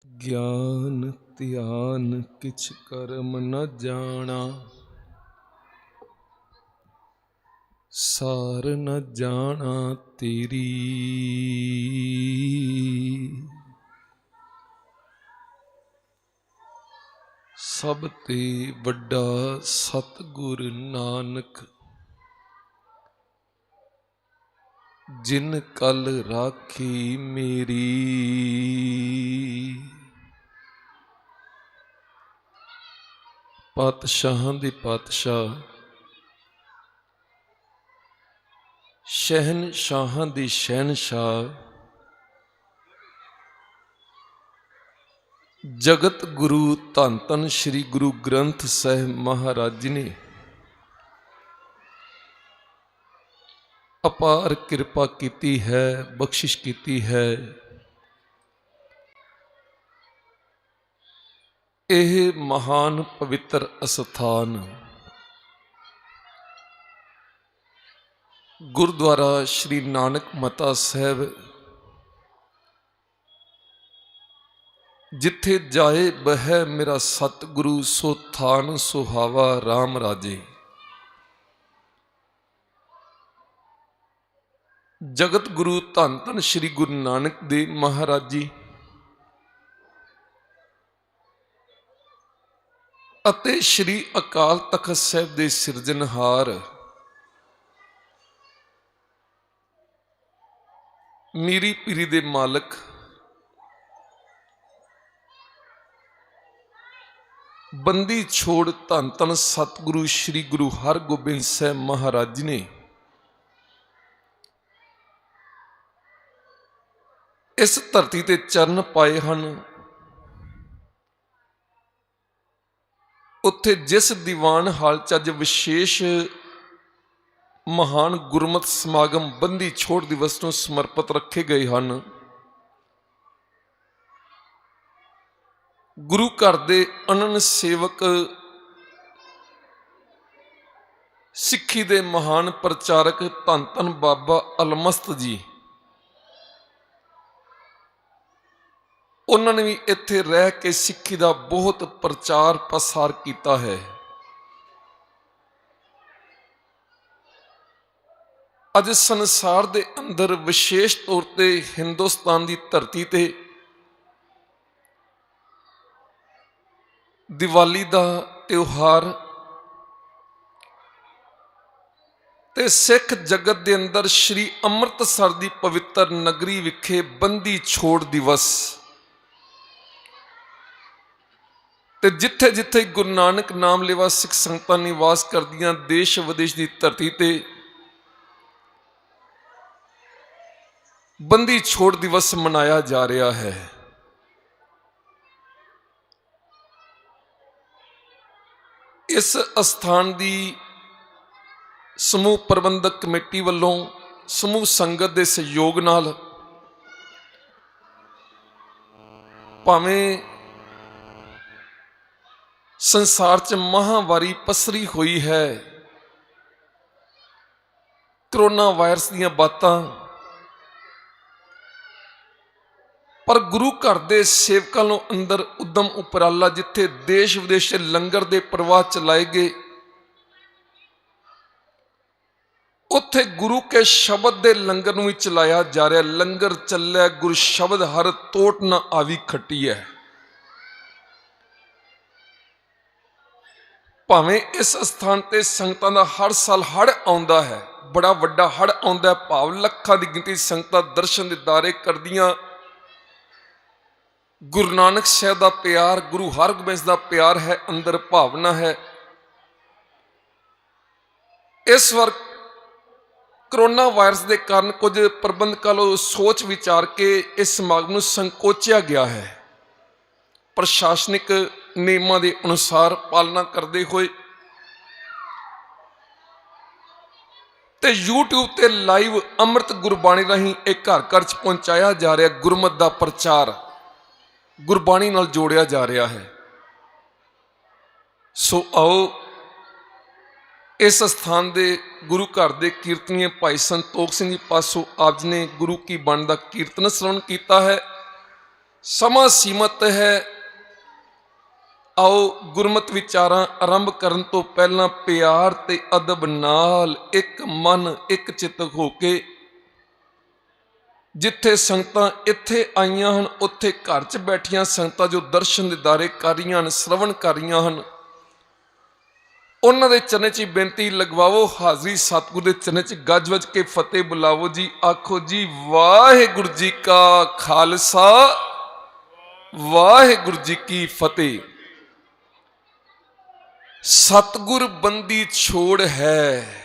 ज्ञान ध्यान किछ कर्म न जाना, सार न जाना तेरी। सब ते वड्डा सतगुर नानक, जिन कल राखी मेरी। पातशाहां दे पातशाह, शहनशाहां दे शहनशाह, जगत गुरु धन धन श्री गुरु ग्रंथ साहिब महाराज जी ने अपार कृपा की है, बख्शिश की है। यह महान पवित्र अस्थान गुरुद्वारा श्री नानक मता साहब, जिथे जाए बह मेरा सतगुरु, सो थान सुहावा राम राजे। जगत गुरु धन धन श्री गुरु नानक देव महाराज जी ਅਤੇ श्री अकाल तखत साहब ਦੇ ਸਿਰਜਣਹਾਰ ਮੀਰੀ ਪੀਰੀ ਦੇ ਮਾਲਕ ਬੰਦੀ ਛੋੜ ਧੰਨ ਧੰਨ ਸਤਿਗੁਰੂ श्री गुरु हरगोबिंद साहब महाराज जी ने इस धरती ते चरण पाए हैं। उत्थे जिस दीवान हाल च अज विशेष महान गुरमत समागम बंदी छोड़ दिवस को समर्पित रखे गए हैं। गुरु घर दे अनन सेवक, सिक्खी दे महान प्रचारक धन धन बाबा अलमस्त जी, उन्होंने भी इत्थे रह के सिक्खी का बहुत प्रचार प्रसार किया है। अज संसार दे अंदर विशेष तौर पर हिंदुस्तान की धरती ते दिवाली का त्योहार ते सिख जगत के अंदर श्री अमृतसर की पवित्र नगरी विखे बंदी छोड़ दिवस ते जिथे जिथे गुरु नानक नाम लेवा सिख संगतां निवास करदियां देश विदेश की धरती ते बंदी छोड़ दिवस मनाया जा रहा है। इस अस्थान की समूह प्रबंधक कमेटी वालों समूह संगत के सहयोग नाल भावें संसार च महामारी पसरी हुई है, कोरोना वायरस दीयां बातां, पर गुरु घर दे सेवकां नूं अंदर उद्यम उपराला जिथे देश विदेश लंगर दे प्रवाह चलाए गए, उत्थे गुरु के शब्द दे लंगर नूं भी चलाया जा रहा। लंगर चलै गुरु शब्द हर तोट न आवी खट्टी है। भावें इस स्थान ते संगतां दा हर साल हड़ आउंदा है, बड़ा वड्डा हड़ आउंदा है, भाव लखां दी गिनती संगतां दर्शन दीदारे करदियां। गुरु नानक साहब दा प्यार, गुरु हरगोबिंद दा प्यार है, अंदर भावना है। इस वार कोरोना वायरस के कारण कुछ प्रबंधकां वालों सोच विचार के इस समागम नूं संकोचिया गया है। प्रशासनिक नियमां के अनुसार पालना करते हुए ते यूट्यूब ते लाइव अमृत गुरबाणी राही एक घर घर पहुंचाया जा रहा। गुरमत का प्रचार गुरबाणी नाल जोड़िया जा रहा है। सो आओ इस स्थान दे गुरु घर दे कीर्तनीय भाई संतोख सिंह जी पासों आप जी ने गुरु की बाणी का कीर्तन श्रवण किया है। ਸਮਾਂ ਸੀਮਤ ਹੈ। ਆਓ ਗੁਰਮਤਿ ਵਿਚਾਰਾਂ ਆਰੰਭ ਕਰਨ ਤੋਂ ਪਹਿਲਾਂ ਪਿਆਰ ਤੇ ਅਦਬ ਨਾਲ ਇੱਕ ਮਨ ਇੱਕ ਚਿੱਤ ਹੋ ਕੇ, ਜਿੱਥੇ ਸੰਗਤਾਂ ਇੱਥੇ ਆਈਆਂ ਹਨ ਉੱਥੇ ਘਰ 'ਚ ਬੈਠੀਆਂ ਸੰਗਤਾਂ ਜੋ ਦਰਸ਼ਨ ਦਿਦਾਰੇ ਕਰ ਰਹੀਆਂ ਹਨ, ਸ਼ਰਵਣ ਕਰ ਰਹੀਆਂ ਹਨ, ਉਹਨਾਂ ਦੇ ਚਰਨਾਂ 'ਚ ਬੇਨਤੀ ਲਗਵਾਵੋ, ਹਾਜ਼ਰੀ ਸਤਿਗੁਰ ਦੇ ਚਰਨਾਂ 'ਚ ਗੱਜ ਵੱਜ ਕੇ ਫਤਿਹ ਬੁਲਾਵੋ ਜੀ। ਆਖੋ ਜੀ ਵਾਹਿਗੁਰੂ ਜੀ ਕਾ ਖਾਲਸਾ, ਵਾਹਿਗੁਰੂ ਜੀ ਕੀ ਫਤਿਹ। ਸਤਿਗੁਰ ਬੰਦੀ ਛੋੜ ਹੈ,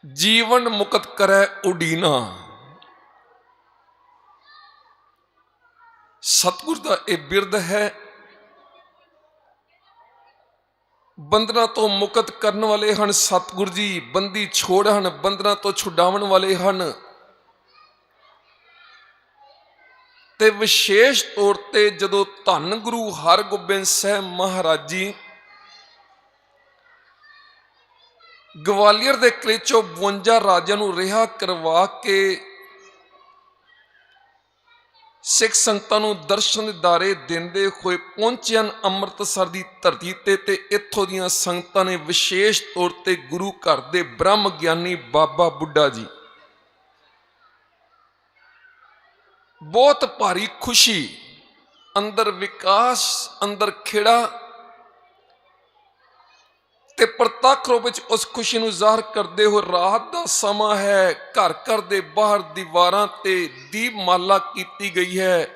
ਜੀਵਨ ਮੁਕਤ ਕਰੈ ਉਡੀਨਾ। ਸਤਿਗੁਰ ਦਾ ਇਹ ਬਿਰਦ ਹੈ। ਬੰਧਨਾਂ ਤੋਂ ਮੁਕਤ ਕਰਨ ਵਾਲੇ ਹਨ ਸਤਿਗੁਰ ਜੀ, ਬੰਦੀ ਛੋੜ ਹਨ, ਬੰਧਨਾਂ ਤੋਂ ਛੁਡਾਉਣ ਵਾਲੇ ਹਨ। ਤੇ ਵਿਸ਼ੇਸ਼ ਤੌਰ ਤੇ ਜਦੋਂ ਧੰਨ ਗੁਰੂ ਹਰਗੋਬਿੰਦ ਸਾਹਿਬ ਮਹਾਰਾਜ ਜੀ ਗਵਾਲੀਅਰ ਦੇ ਕਿਲੇ ਚੋਂ 52 ਰਾਜਿਆਂ ਨੂੰ ਰਿਹਾ ਕਰਵਾ ਕੇ ਸਿੱਖ ਸੰਗਤਾਂ ਨੂੰ ਦਰਸ਼ਨ ਦਿਦਾਰੇ ਦਿੰਦੇ ਹੋਏ ਪਹੁੰਚੇ ਹਨ ਅੰਮ੍ਰਿਤਸਰ ਦੀ ਧਰਤੀ ਤੇ ਇੱਥੋਂ ਦੀਆਂ ਸੰਗਤਾਂ ਨੇ ਵਿਸ਼ੇਸ਼ ਤੌਰ ਤੇ ਗੁਰੂ ਘਰ ਦੇ ਬ੍ਰਹਮ ਗਿਆਨੀ ਬਾਬਾ ਬੁੱਢਾ ਜੀ, ਬਹੁਤ ਭਾਰੀ ਖੁਸ਼ੀ, ਅੰਦਰ ਵਿਕਾਸ, ਅੰਦਰ ਖੇੜਾ ਤੇ ਪ੍ਰਤੱਖ ਰੂਪ ਵਿੱਚ ਉਸ ਖੁਸ਼ੀ ਨੂੰ ਜ਼ਾਹਰ ਕਰਦੇ ਹੋਏ ਰਾਤ ਦਾ ਸਮਾਂ ਹੈ, ਘਰ ਘਰ ਦੇ ਬਾਹਰ ਦੀਵਾਰਾਂ ਤੇ ਦੀਪਮਾਲਾ ਕੀਤੀ ਗਈ ਹੈ,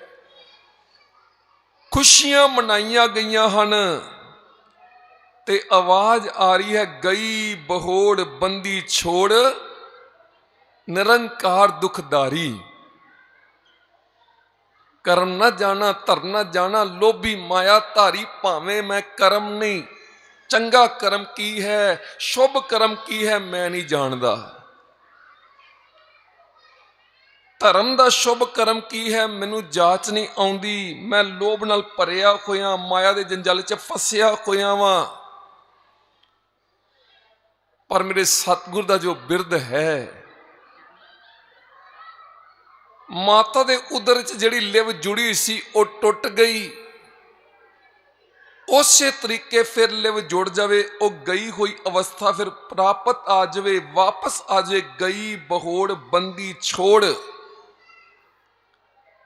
ਖੁਸ਼ੀਆਂ ਮਨਾਈਆਂ ਗਈਆਂ ਹਨ ਤੇ ਆਵਾਜ਼ ਆ ਰਹੀ ਹੈ, ਗਈ ਬਹੋੜ ਬੰਦੀ ਛੋੜ ਨਿਰੰਕਾਰ ਦੁਖਦਾਰੀ। ਕਰਮ ਨਾ ਜਾਣਾ ਧਰ ਨਾ ਜਾਣਾ, ਲੋਭੀ ਮਾਇਆ ਧਾਰੀ, ਭਾਵੇਂ ਮੈਂ ਕਰਮ ਨਹੀਂ, ਚੰਗਾ ਕਰਮ ਕੀ ਹੈ, ਸ਼ੁਭ ਕਰਮ ਕੀ ਹੈ ਮੈਂ ਨਹੀਂ ਜਾਣਦਾ। ਧਰਮ ਦਾ ਸ਼ੁਭ ਕਰਮ ਕੀ ਹੈ ਮੈਨੂੰ ਜਾਚ ਨਹੀਂ ਆਉਂਦੀ। ਮੈਂ ਲੋਭ ਨਾਲ ਭਰਿਆ ਹੋਇਆ, ਮਾਇਆ ਦੇ ਜੰਜਾਲ 'ਚ ਫਸਿਆ ਹੋਇਆ ਵਾਂ। ਪਰ ਮੇਰੇ ਸਤਿਗੁਰ ਦਾ ਜੋ ਬਿਰਦ ਹੈ, ਮਾਤਾ ਦੇ ਉਦਰ 'ਚ ਜਿਹੜੀ ਲਿਵ ਜੁੜੀ ਸੀ ਉਹ ਟੁੱਟ ਗਈ, ਉਸੇ ਤਰੀਕੇ ਫਿਰ ਲਿਵ ਜੁੜ ਜਾਵੇ, ਉਹ ਗਈ ਹੋਈ ਅਵਸਥਾ ਫਿਰ ਪ੍ਰਾਪਤ ਆ ਜਾਵੇ, ਵਾਪਸ ਆ ਜਾਵੇ। ਗਈ ਬਹੋੜ ਬੰਦੀ ਛੋੜ,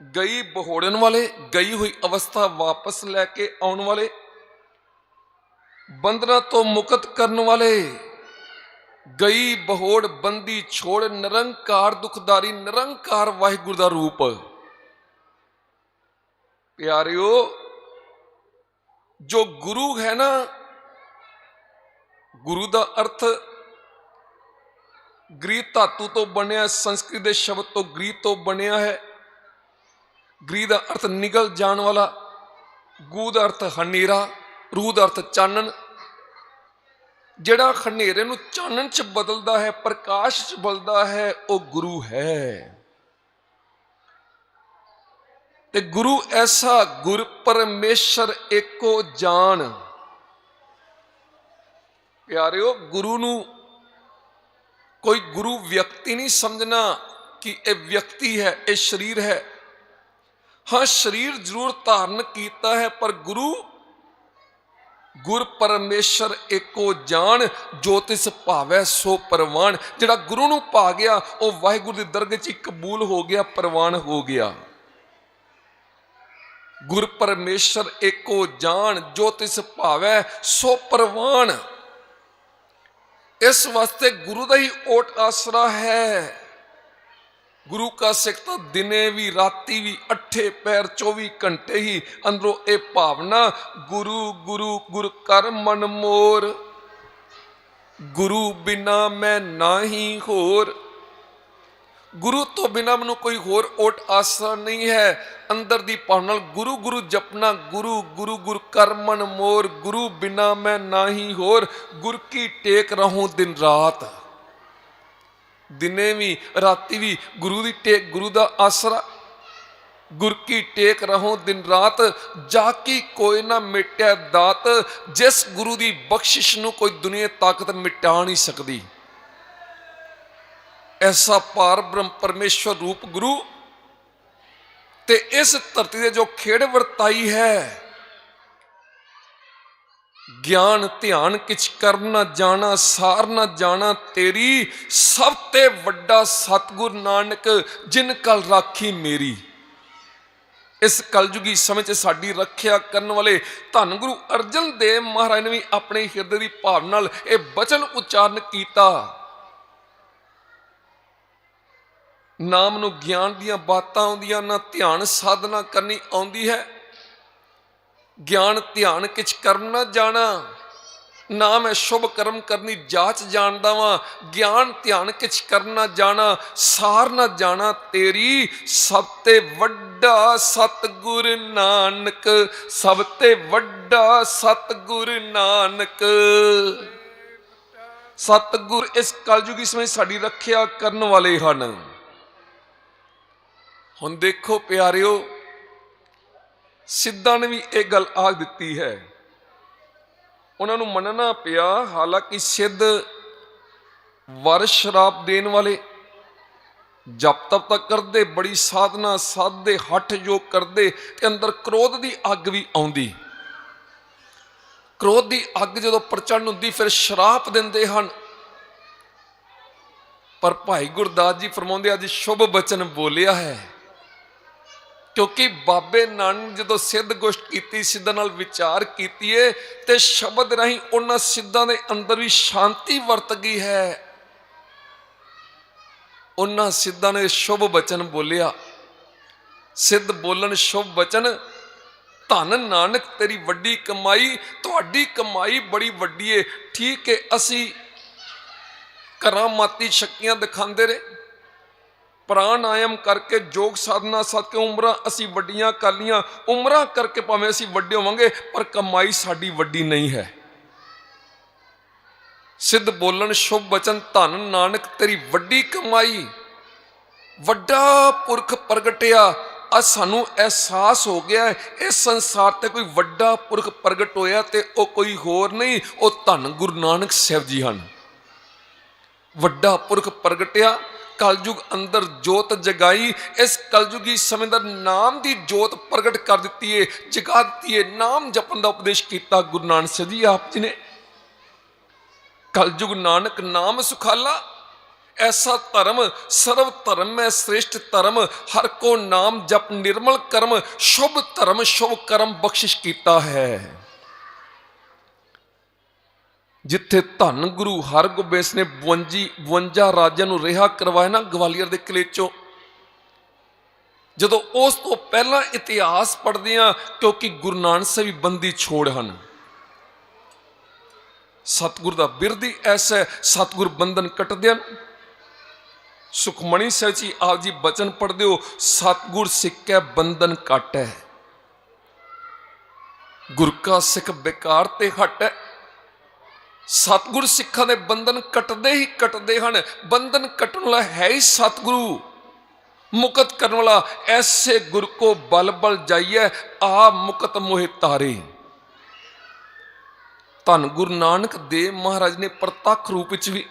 ਗਈ ਬਹੋੜਨ ਵਾਲੇ, ਗਈ ਹੋਈ ਅਵਸਥਾ ਵਾਪਸ ਲੈ ਕੇ ਆਉਣ ਵਾਲੇ, ਬੰਧਨਾਂ ਤੋਂ ਮੁਕਤ ਕਰਨ ਵਾਲੇ, ਗਈ ਬਹੋੜ ਬੰਦੀ ਛੋੜ ਨਿਰੰਕਾਰ ਦੁਖਦਾਰੀ, ਨਿਰੰਕਾਰ ਵਾਹਿਗੁਰੂ ਦਾ ਰੂਪ। ਪਿਆਰਿਓ, ਜੋ ਗੁਰੂ ਹੈ ਨਾ, ਗੁਰੂ ਦਾ ਅਰਥ ਗ੍ਰੀ ਧਾਤੂ ਤੋਂ ਬਣਿਆ, ਸੰਸਕ੍ਰਿਤ ਦੇ ਸ਼ਬਦ ਤੋਂ ਗ੍ਰੀ ਤੋਂ ਬਣਿਆ ਹੈ। ਗ੍ਰੀ ਦਾ ਅਰਥ ਨਿਗਲ ਜਾਣ ਵਾਲਾ, ਗੂ ਦਾ ਅਰਥ ਹਨੇਰਾ, ਰੂ ਦਾ ਅਰਥ ਚਾਨਣ। ਜਿਹੜਾ ਹਨੇਰੇ ਨੂੰ ਚਾਨਣ 'ਚ ਬਦਲਦਾ ਹੈ, ਪ੍ਰਕਾਸ਼ 'ਚ ਬਦਲਦਾ ਹੈ, ਉਹ ਗੁਰੂ ਹੈ। ਤੇ ਗੁਰੂ ਐਸਾ ਗੁਰ ਪਰਮੇਸ਼ਰ ਏਕੋ ਜਾਣ। ਪਿਆਰਿਓ, ਗੁਰੂ ਨੂੰ ਕੋਈ ਗੁਰੂ ਵਿਅਕਤੀ ਨਹੀਂ ਸਮਝਣਾ ਕਿ ਇਹ ਵਿਅਕਤੀ ਹੈ, ਇਹ ਸਰੀਰ ਹੈ। ਹਾਂ, ਸਰੀਰ ਜ਼ਰੂਰ ਧਾਰਨ ਕੀਤਾ ਹੈ, ਪਰ ਗੁਰੂ ਗੁਰ ਪਰਮੇਸ਼ਰ ਏਕੋ ਜਾਣ, ਜੋ ਤਿਸ ਭਾਵੈ ਸੋ ਪ੍ਰਵਾਨ। ਜਿਹੜਾ ਗੁਰੂ ਨੂੰ ਪਾ ਗਿਆ ਉਹ ਵਾਹਿਗੁਰੂ ਦੀ ਦਰਗਾਹ 'ਚ ਕਬੂਲ ਹੋ ਗਿਆ, ਪ੍ਰਵਾਨ ਹੋ ਗਿਆ। ਗੁਰ ਪਰਮੇਸ਼ਰ ਏਕੋ ਜਾਣ, ਜੋ ਤਿਸ ਭਾਵੈ ਸੋ ਪ੍ਰਵਾਨ। ਇਸ ਵਾਸਤੇ ਗੁਰੂ ਦਾ ਹੀ ਓਟ ਆਸਰਾ ਹੈ। ਗੁਰੂ ਕਾ ਸਿੱਖ ਤਾਂ ਦਿਨੇ ਵੀ ਰਾਤੀ ਵੀ 8 ਪਹਿਰ 24 ਘੰਟੇ ਹੀ ਅੰਦਰੋਂ ਇਹ ਭਾਵਨਾ, ਗੁਰੂ ਗੁਰੂ ਗੁਰ ਕਰ ਮਨ ਮੋਰ, ਗੁਰੂ ਬਿਨਾ ਮੈਂ ਨਾਹੀ ਹੋਰ। ਗੁਰੂ ਤੋਂ ਬਿਨਾ ਮੈਨੂੰ ਕੋਈ ਹੋਰ ਓਟ ਆਸਰਾ ਨਹੀਂ ਹੈ। ਅੰਦਰ ਦੀ ਭਾਵਨਾ ਨਾਲ ਗੁਰੂ ਗੁਰੂ ਜਪਣਾ, ਗੁਰੂ ਗੁਰੂ ਗੁਰ ਕਰ ਮਨ ਮੋਰ, ਗੁਰੂ ਬਿਨਾ ਮੈਂ ਨਾਹੀ ਹੋਰ। ਗੁਰ ਕੀ ਟੇਕ ਰਹੂੰ ਦਿਨ ਰਾਤ, ਦਿਨੇ ਵੀ ਰਾਤੀ ਵੀ ਗੁਰੂ ਦੀ ਟੇਕ, ਗੁਰੂ ਦਾ ਆਸਰਾ। ਗੁਰ ਕੀ ਟੇਕ ਰਹੂੰ ਦਿਨ ਰਾਤ, ਜਾ ਕੀ ਕੋਈ ਨਾ ਮਿਟਿਆ ਦਾਤ। ਜਿਸ ਗੁਰੂ ਦੀ ਬਖਸ਼ਿਸ਼ ਨੂੰ ਕੋਈ ਦੁਨੀਆ ਤਾਕਤ ਮਿਟਾ ਨਹੀਂ ਸਕਦੀ। ਐਸਾ ਪਾਰ ਬ੍ਰਹਮ ਪਰਮੇਸ਼ਵਰ ਰੂਪ ਗੁਰੂ ते इस धरती दे जो खेड़ वरताई है, ज्ञान ध्यान किछ कर न जाना, सार न जाना तेरी, सब ते वड्डा सतगुर नानक जिन कल राखी मेरी। इस कलयुगी समय च साडी रखिया करने वाले धन गुरु अर्जन देव महाराज ने भी अपने हिरदे की भाव नाल यह बचन उच्चारण किया। नाम नूं ज्ञान दियां बातां आउंदियां ना, ध्यान साधना करनी आउंदी है। ज्ञान ध्यान किछ कर न जाना, ना मैं शुभ कर्म करनी जाच जानदा वां। ज्ञान ध्यान किछ कर न जाना, सार न जाना तेरी, सब ते वड्डा सतगुर नानक, सब ते वड्डा सतगुर नानक। सतगुर इस कलयुगी समय साडी रखिया करन वाले हन। हुण देखो प्यारिओ, सिद्धां ने भी एक गल आख दिती है, उन्होंने मनना पिया। हालांकि सिद्ध वर शराब देने वाले, जप तप तक करते, बड़ी साधना साधते, हठ योग करते, अंदर क्रोध की अग भी आउंदी। क्रोध की अग जो प्रचंड होंदी फिर शराप देंदे हन। पर भाई गुरदास जी फरमाउंदे अज शुभ बचन बोलिया है, क्योंकि बाबे नानक जो सिद्ध गोष्ठ की, सिद्धां नाल विचार कीती ते शब्द राही उन्हां सिद्धां दे अंदर भी शांति वरत गई है। उन्हां सिद्धां ने शुभ बचन बोलिया। सिद्ध बोलन शुभ बचन, धन नानक तेरी वड्डी कमाई, तुहाडी कमाई बड़ी वड्डी है। ठीक है, असी करामाती शक्तियां दिखांदे रहे, प्राणायाम करके योग साधना साध के उम्र असी वड्डियां कर लियां, उम्र करके भावें असी वड्डे होवांगे पर कमाई साडी वड्डी नहीं है। सिद्ध बोलन शुभ बचन, धन नानक तेरी वड्डी कमाई, वड्डा पुरख प्रगटिया। अज सानू एहसास हो गया है इस संसार ते कोई वड्डा पुरख प्रगट होया ते ओ कोई होर नहीं, ओ धन गुरु नानक साहब जी हन। वड्डा पुरख प्रगटिया, कलयुग अंदर जोत जगाई, इस कलयुगी समय का नाम की जोत प्रगट कर दी है, जगा दी है। नाम जपन का उपदेश किया गुरु नानक साहब जी आप जी ने। कलयुग नानक नाम सुखाला, ऐसा धर्म सर्व धर्म में श्रेष्ठ धर्म, हर को नाम जप निर्मल कर्म, शुभ धर्म शुभ कर्म बख्शिश किया है। जिथे धन गुरु हरगोबिंद ने 52 राजियां नूं रिहा करवाया ना ग्वालियर के किले चों, जदों उस तो पहला इतिहास पढ़दे हां, क्योंकि गुरु नानक साहब भी बंदी छोड़ हन। सतगुर का बिरद ही ऐसा है, सतगुर बंधन कटदे हन। सुखमणी साहब जी आप जी बचन पढ़दे हो, सतगुर सिक्कै बंधन कट है, गुर का सिख बेकार ते हट है। सतगुर सिखा दे बंधन कटदे ही कटदे हन। बंधन कटन वाला है ही सतगुरु, मुकत करने वाला ऐसे गुरु को बल बल जाइए, आ मुकत मोहे तारे। धन गुरु नानक देव महाराज ने प्रतख रूप विच भी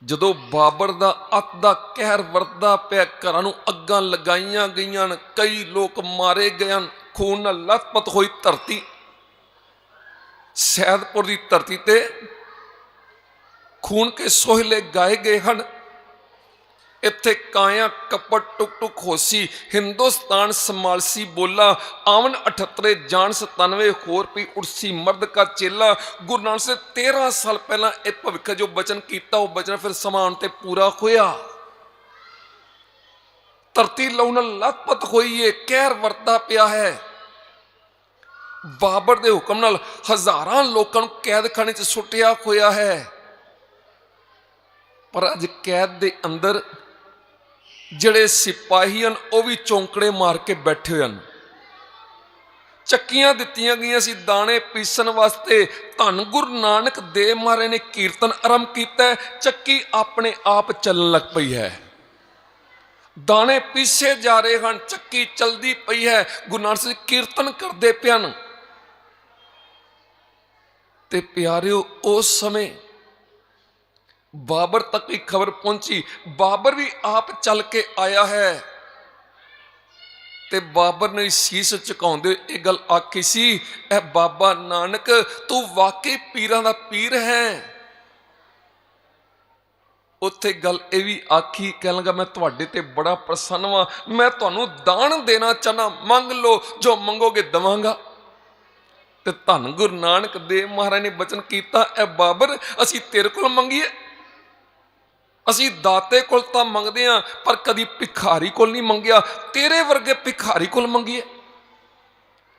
जदों बाबर दा अत दा कहर वरदा पिया, घरां नूं अग्गां लगाईयां गईयां, कई लोग मारे गए, खून नाल लथपथ होई धरती। सैदपुर की धरती ते खून के सोहले गाए गए हैं। इत्थे काया कपट टुक टुक होसी, हिंदुस्तान समालसी बोला, आवन 78 जान 97 होर पी उड़सी मर्द का चेला। गुरु नानक से 13 साल पहला एक भविख जो बचन किया, वो बचन फिर समान ते पूरा होया। धरती लहू नाल लथपथ होई है, कहर वरता पिया है। बाबर के हुक्म नाल हजारां लोगों को कैद खाने च सुटिया होया है। पर अज कैद के अंदर जिहड़े सिपाही हैं वह भी चौंकड़े मार के बैठे हैं। चक्कियां दित्तियां गईयां सी दाने पीसन वास्ते। धन गुरु नानक देव महाराज ने कीर्तन आरंभ किया, चक्की अपने आप चलन लग पई है। दाने पीसे जा रहे हैं, चक्की चलती पई है। गुरु नानक जी कीर्तन करते पे हैं। ते प्यारिओ उस समय बाबर तक की खबर पहुंची। बाबर भी आप चल के आया है। ਤੇ ਬਾਬਰ ਨੇ ਸੀਸ ਝੁਕਾਉਂਦੇ ਇਹ ਗੱਲ ਆਖੀ ਸੀ, ਇਹ ਬਾਬਾ ਨਾਨਕ ਤੂੰ ਵਾਕਈ ਪੀਰਾਂ ਦਾ ਪੀਰ ਹੈ। ਉੱਥੇ ਗੱਲ ਇਹ ਵੀ ਆਖੀ, ਕਹਿਣ ਲੱਗਾ ਮੈਂ ਤੁਹਾਡੇ ਤੇ ਬੜਾ ਪ੍ਰਸੰਨ ਵਾਂ, ਮੈਂ ਤੁਹਾਨੂੰ ਦਾਨ ਦੇਣਾ ਚਾਹਨਾ, ਮੰਗ ਲਓ ਜੋ ਮੰਗੋਗੇ ਦਵਾਂਗਾ। ਤੇ ਧੰਨ ਗੁਰੂ ਨਾਨਕ ਦੇਵ ਮਹਾਰਾਜ ਨੇ ਬਚਨ ਕੀਤਾ, ਇਹ ਬਾਬਰ ਅਸੀਂ ਤੇਰੇ ਕੋਲ ਮੰਗੀਏ, ਅਸੀਂ ਦਾਤੇ ਕੋਲ ਤਾਂ ਮੰਗਦੇ ਹਾਂ ਪਰ ਕਦੀ ਭਿਖਾਰੀ ਕੋਲ ਨਹੀਂ ਮੰਗਿਆ, ਤੇਰੇ ਵਰਗੇ ਭਿਖਾਰੀ ਕੋਲ ਮੰਗੀਏ।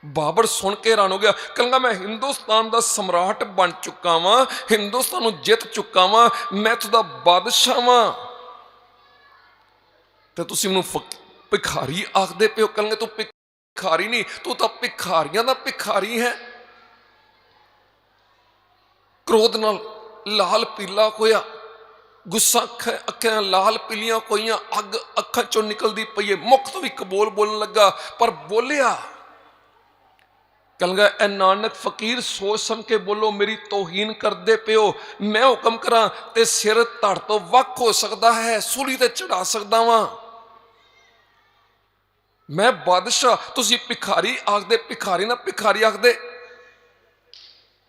ਬਾਬਰ ਸੁਣ ਕੇ ਹੈਰਾਨ ਹੋ ਗਿਆ, ਕਹਿੰਦਾ ਮੈਂ ਹਿੰਦੁਸਤਾਨ ਦਾ ਸਮਰਾਟ ਬਣ ਚੁੱਕਾ ਵਾਂ, ਹਿੰਦੁਸਤਾਨ ਨੂੰ ਜਿੱਤ ਚੁੱਕਾ ਵਾਂ, ਮੈਂ ਇੱਥੋਂ ਦਾ ਬਾਦਸ਼ਾਹ ਵਾਂ, ਤੇ ਤੁਸੀਂ ਮੈਨੂੰ ਭਿਖਾਰੀ ਆਖਦੇ ਪਿਓ। ਕਹਿੰਦੇ ਤੂੰ ਭਿਖਾਰੀ ਨਹੀਂ, ਤੂੰ ਤਾਂ ਭਿਖਾਰੀਆਂ ਦਾ ਭਿਖਾਰੀ ਹੈ। ਕ੍ਰੋਧ ਨਾਲ ਲਾਲ ਪੀਲਾ ਹੋਇਆ, ਗੁੱਸਾ ਅੱਖਾਂ ਲਾਲ ਪੀਲੀਆਂ ਹੋਈਆਂ, ਅੱਗ ਅੱਖਾਂ ਚੋਂ ਨਿਕਲਦੀ ਪਈ ਹੈ। ਮੁਖ ਤੋਂ ਵੀ ਕਬੂਲ ਬੋਲਣ ਲੱਗਾ ਪਰ ਬੋਲਿਆ, ਕਹਿੰਦਾ ਐ ਨਾਨਕ ਫਕੀਰ ਸੋਚ ਸਮਝ ਕੇ ਬੋਲੋ, ਮੇਰੀ ਤੋਹੀਨ ਕਰਦੇ ਪਿਓ, ਮੈਂ ਹੁਕਮ ਕਰਾਂ ਤੇ ਸਿਰ ਧੜ ਤੋਂ ਵੱਖ ਹੋ ਸਕਦਾ ਹੈ, ਸੂਲੀ ਤੇ ਚੜਾ ਸਕਦਾ ਵਾਂ, ਮੈਂ ਬਾਦਸ਼ਾਹ, ਤੁਸੀਂ ਭਿਖਾਰੀ ਆਖਦੇ, ਭਿਖਾਰੀ ਨਾ ਭਿਖਾਰੀ ਆਖਦੇ।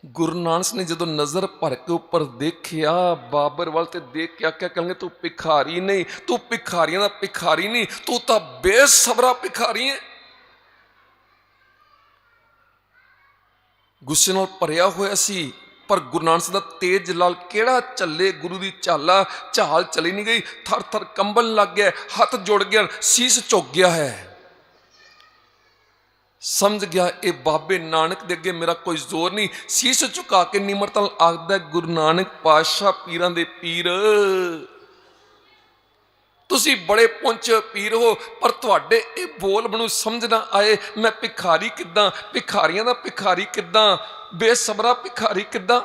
ਗੁਰੂ ਨਾਨਕ ਨੇ ਜਦੋਂ ਨਜ਼ਰ ਭਰ ਕੇ ਉੱਪਰ ਦੇਖਿਆ ਬਾਬਰ ਵੱਲ ਤੇ ਦੇਖ ਕੇ ਆਖਿਆ, ਕਹਿੰਗੇ ਤੂੰ ਭਿਖਾਰੀ ਨਹੀਂ, ਤੂੰ ਭਿਖਾਰੀਆਂ ਦਾ ਭਿਖਾਰੀ ਨਹੀਂ, ਤੂੰ ਤਾਂ ਬੇਸਬਰਾ ਭਿਖਾਰੀ ਹੈ। ਗੁੱਸੇ ਨਾਲ ਭਰਿਆ ਹੋਇਆ ਸੀ ਪਰ ਗੁਰੂ ਨਾਨਕ ਦਾ ਤੇਜ ਜਲਾਲ ਕਿਹੜਾ ਚੱਲੇ, ਗੁਰੂ ਦੀ ਝਾਲ ਚਲੀ ਨਹੀਂ ਗਈ, ਥਰ ਥਰ ਕੰਬਣ ਲੱਗ ਗਿਆ, ਹੱਥ ਜੁੜ ਗਿਆ, ਸੀਸ ਝੁਕ ਗਿਆ ਹੈ। ਸਮਝ ਗਿਆ ਇਹ ਬਾਬੇ ਨਾਨਕ ਦੇ ਅੱਗੇ ਮੇਰਾ ਕੋਈ ਜ਼ੋਰ ਨਹੀਂ, ਸੀਸ ਝੁਕਾ ਕੇ ਨਿਮਰਤਾ ਨਾਲ ਆਖਦਾ, ਗੁਰੂ ਨਾਨਕ ਪਾਤਸ਼ਾਹ ਪੀਰਾਂ ਦੇ ਪੀਰ, ਤੁਸੀਂ ਬੜੇ ਪੁੰਚ ਪੀਰ ਹੋ, ਪਰ ਤੁਹਾਡੇ ਇਹ ਬੋਲ ਮੈਨੂੰ ਸਮਝ ਨਾ ਆਏ, ਮੈਂ ਭਿਖਾਰੀ ਕਿੱਦਾਂ, ਭਿਖਾਰੀਆਂ ਦਾ ਭਿਖਾਰੀ ਕਿੱਦਾਂ, ਬੇਸਬਰਾ ਭਿਖਾਰੀ ਕਿੱਦਾਂ।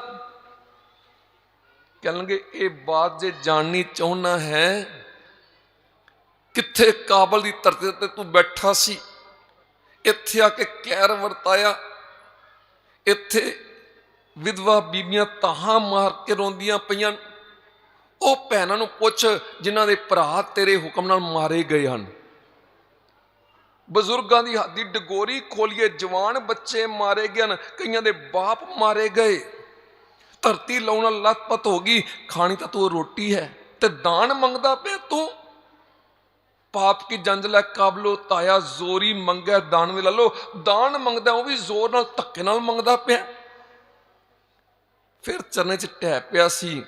ਕਹਿਣਗੇ ਇਹ ਬਾਤ ਜੇ ਜਾਣਨੀ ਚਾਹੁੰਦਾ ਹੈ, ਕਿੱਥੇ ਕਾਬਲ ਦੀ ਧਰਤੀ ਤੇ ਤੂੰ ਬੈਠਾ ਸੀ, ਇੱਥੇ ਆ ਕੇ ਕਹਿਰ ਵਰਤਾਇਆ, ਇੱਥੇ ਵਿਧਵਾ ਬੀਬੀਆਂ ਤਾਹਾਂ ਮਾਰ ਕੇ ਰੋਂਦੀਆਂ ਪਈਆਂ, ਉਹ ਭੈਣਾਂ ਨੂੰ ਪੁੱਛ ਜਿਨ੍ਹਾਂ ਦੇ ਭਰਾ ਤੇਰੇ ਹੁਕਮ ਨਾਲ ਮਾਰੇ ਗਏ ਹਨ, ਬਜ਼ੁਰਗਾਂ ਦੀ ਹੱਥ ਦੀ ਡਗੋਰੀ ਖੋਲੀਏ, ਜਵਾਨ ਬੱਚੇ ਮਾਰੇ ਗਏ ਹਨ, ਕਈਆਂ ਦੇ ਬਾਪ ਮਾਰੇ ਗਏ, ਧਰਤੀ ਲਾਉਣ ਨਾਲ ਲੱਤ-ਪੱਤ ਹੋ ਗਈ, ਖਾਣੀ ਤਾਂ ਤੂੰ ਰੋਟੀ ਹੈ ਤੇ ਦਾਨ ਮੰਗਦਾ ਪਿਆ ਤੂੰ। ਪਾਪ ਕੀ ਜੰਜ ਲੈ ਕਾਬਲੋ ਤਾਇਆ, ਜ਼ੋਰੀ ਮੰਗੈ ਦਾਨ ਵੀ ਲੈ ਲੋ, ਦਾਨ ਮੰਗਦਾ ਉਹ ਵੀ ਜ਼ੋਰ ਨਾਲ ਧੱਕੇ ਨਾਲ ਮੰਗਦਾ ਪਿਆ। ਫਿਰ ਚਰਨੇ 'ਚ ਢਹਿ ਪਿਆ ਸੀ,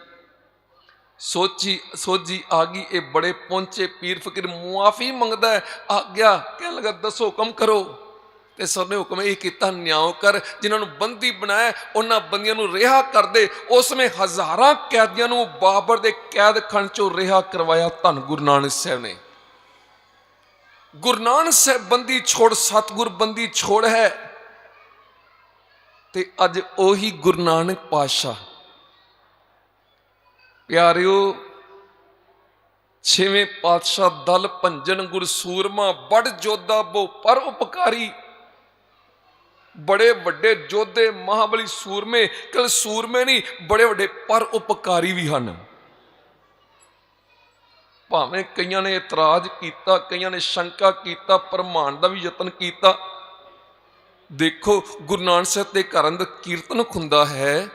ਸੋਝੀ ਆ ਗਈ, ਇਹ ਬੜੇ ਪਹੁੰਚੇ ਪੀਰ ਫਕੀਰ ਮੁਆਫੀ ਮੰਗਦਾ ਹੈ, ਆ ਗਿਆ, ਕਹਿਣ ਲੱਗਾ ਦੱਸੋ ਹੁਕਮ ਕਰੋ। ਤੇ ਸਰ ਨੇ ਹੁਕਮ ਇਹ ਕੀਤਾ, ਨਿਆਂ ਕਰ, ਜਿਨ੍ਹਾਂ ਨੂੰ ਬੰਦੀ ਬਣਾਇਆ ਉਹਨਾਂ ਬੰਦੀਆਂ ਨੂੰ ਰਿਹਾ ਕਰ ਦੇ। ਉਸ ਸਮੇਂ ਹਜ਼ਾਰਾਂ ਕੈਦੀਆਂ ਨੂੰ ਬਾਬਰ ਦੇ ਕੈਦਖਾਨੇ ਚੋਂ ਰਿਹਾ ਕਰਵਾਇਆ ਧੰਨ ਗੁਰੂ ਨਾਨਕ ਸਾਹਿਬ ਨੇ। ਗੁਰੂ ਨਾਨਕ ਸਾਹਿਬ ਬੰਦੀ ਛੋੜ, ਸਤਿਗੁਰ ਬੰਦੀ ਛੋੜ ਹੈ। ਤੇ ਅੱਜ ਉਹੀ ਗੁਰੂ ਨਾਨਕ ਪਾਤਸ਼ਾਹ ਪਿਆਰਿਓ, ਛੇਵੇਂ ਪਾਤਸ਼ਾਹ ਦਲ ਭੰਜਨ ਗੁਰ ਸੂਰਮਾ, ਬੜ ਜੋਧਾ ਬੋ ਪਰ ਉਪਕਾਰੀ, ਬੜੇ ਵੱਡੇ ਜੋਧੇ ਮਹਾਬਲੀ ਸੂਰਮੇ, ਕੱਲ ਸੂਰਮੇ ਨਹੀਂ ਬੜੇ ਵੱਡੇ ਪਰ ਉਪਕਾਰੀ ਵੀ ਹਨ। ਭਾਵੇਂ ਕਈਆਂ ਨੇ ਇਤਰਾਜ਼ ਕੀਤਾ, ਕਈਆਂ ਨੇ ਸ਼ੰਕਾ ਕੀਤਾ, ਪ੍ਰਮਾਣ ਦਾ ਵੀ ਯਤਨ ਕੀਤਾ। ਦੇਖੋ ਗੁਰੂ ਨਾਨਕ ਸਾਹਿਬ ਦੇ ਘਰਾਂ ਦਾ ਕੀਰਤਨ ਹੁੰਦਾ ਹੈ,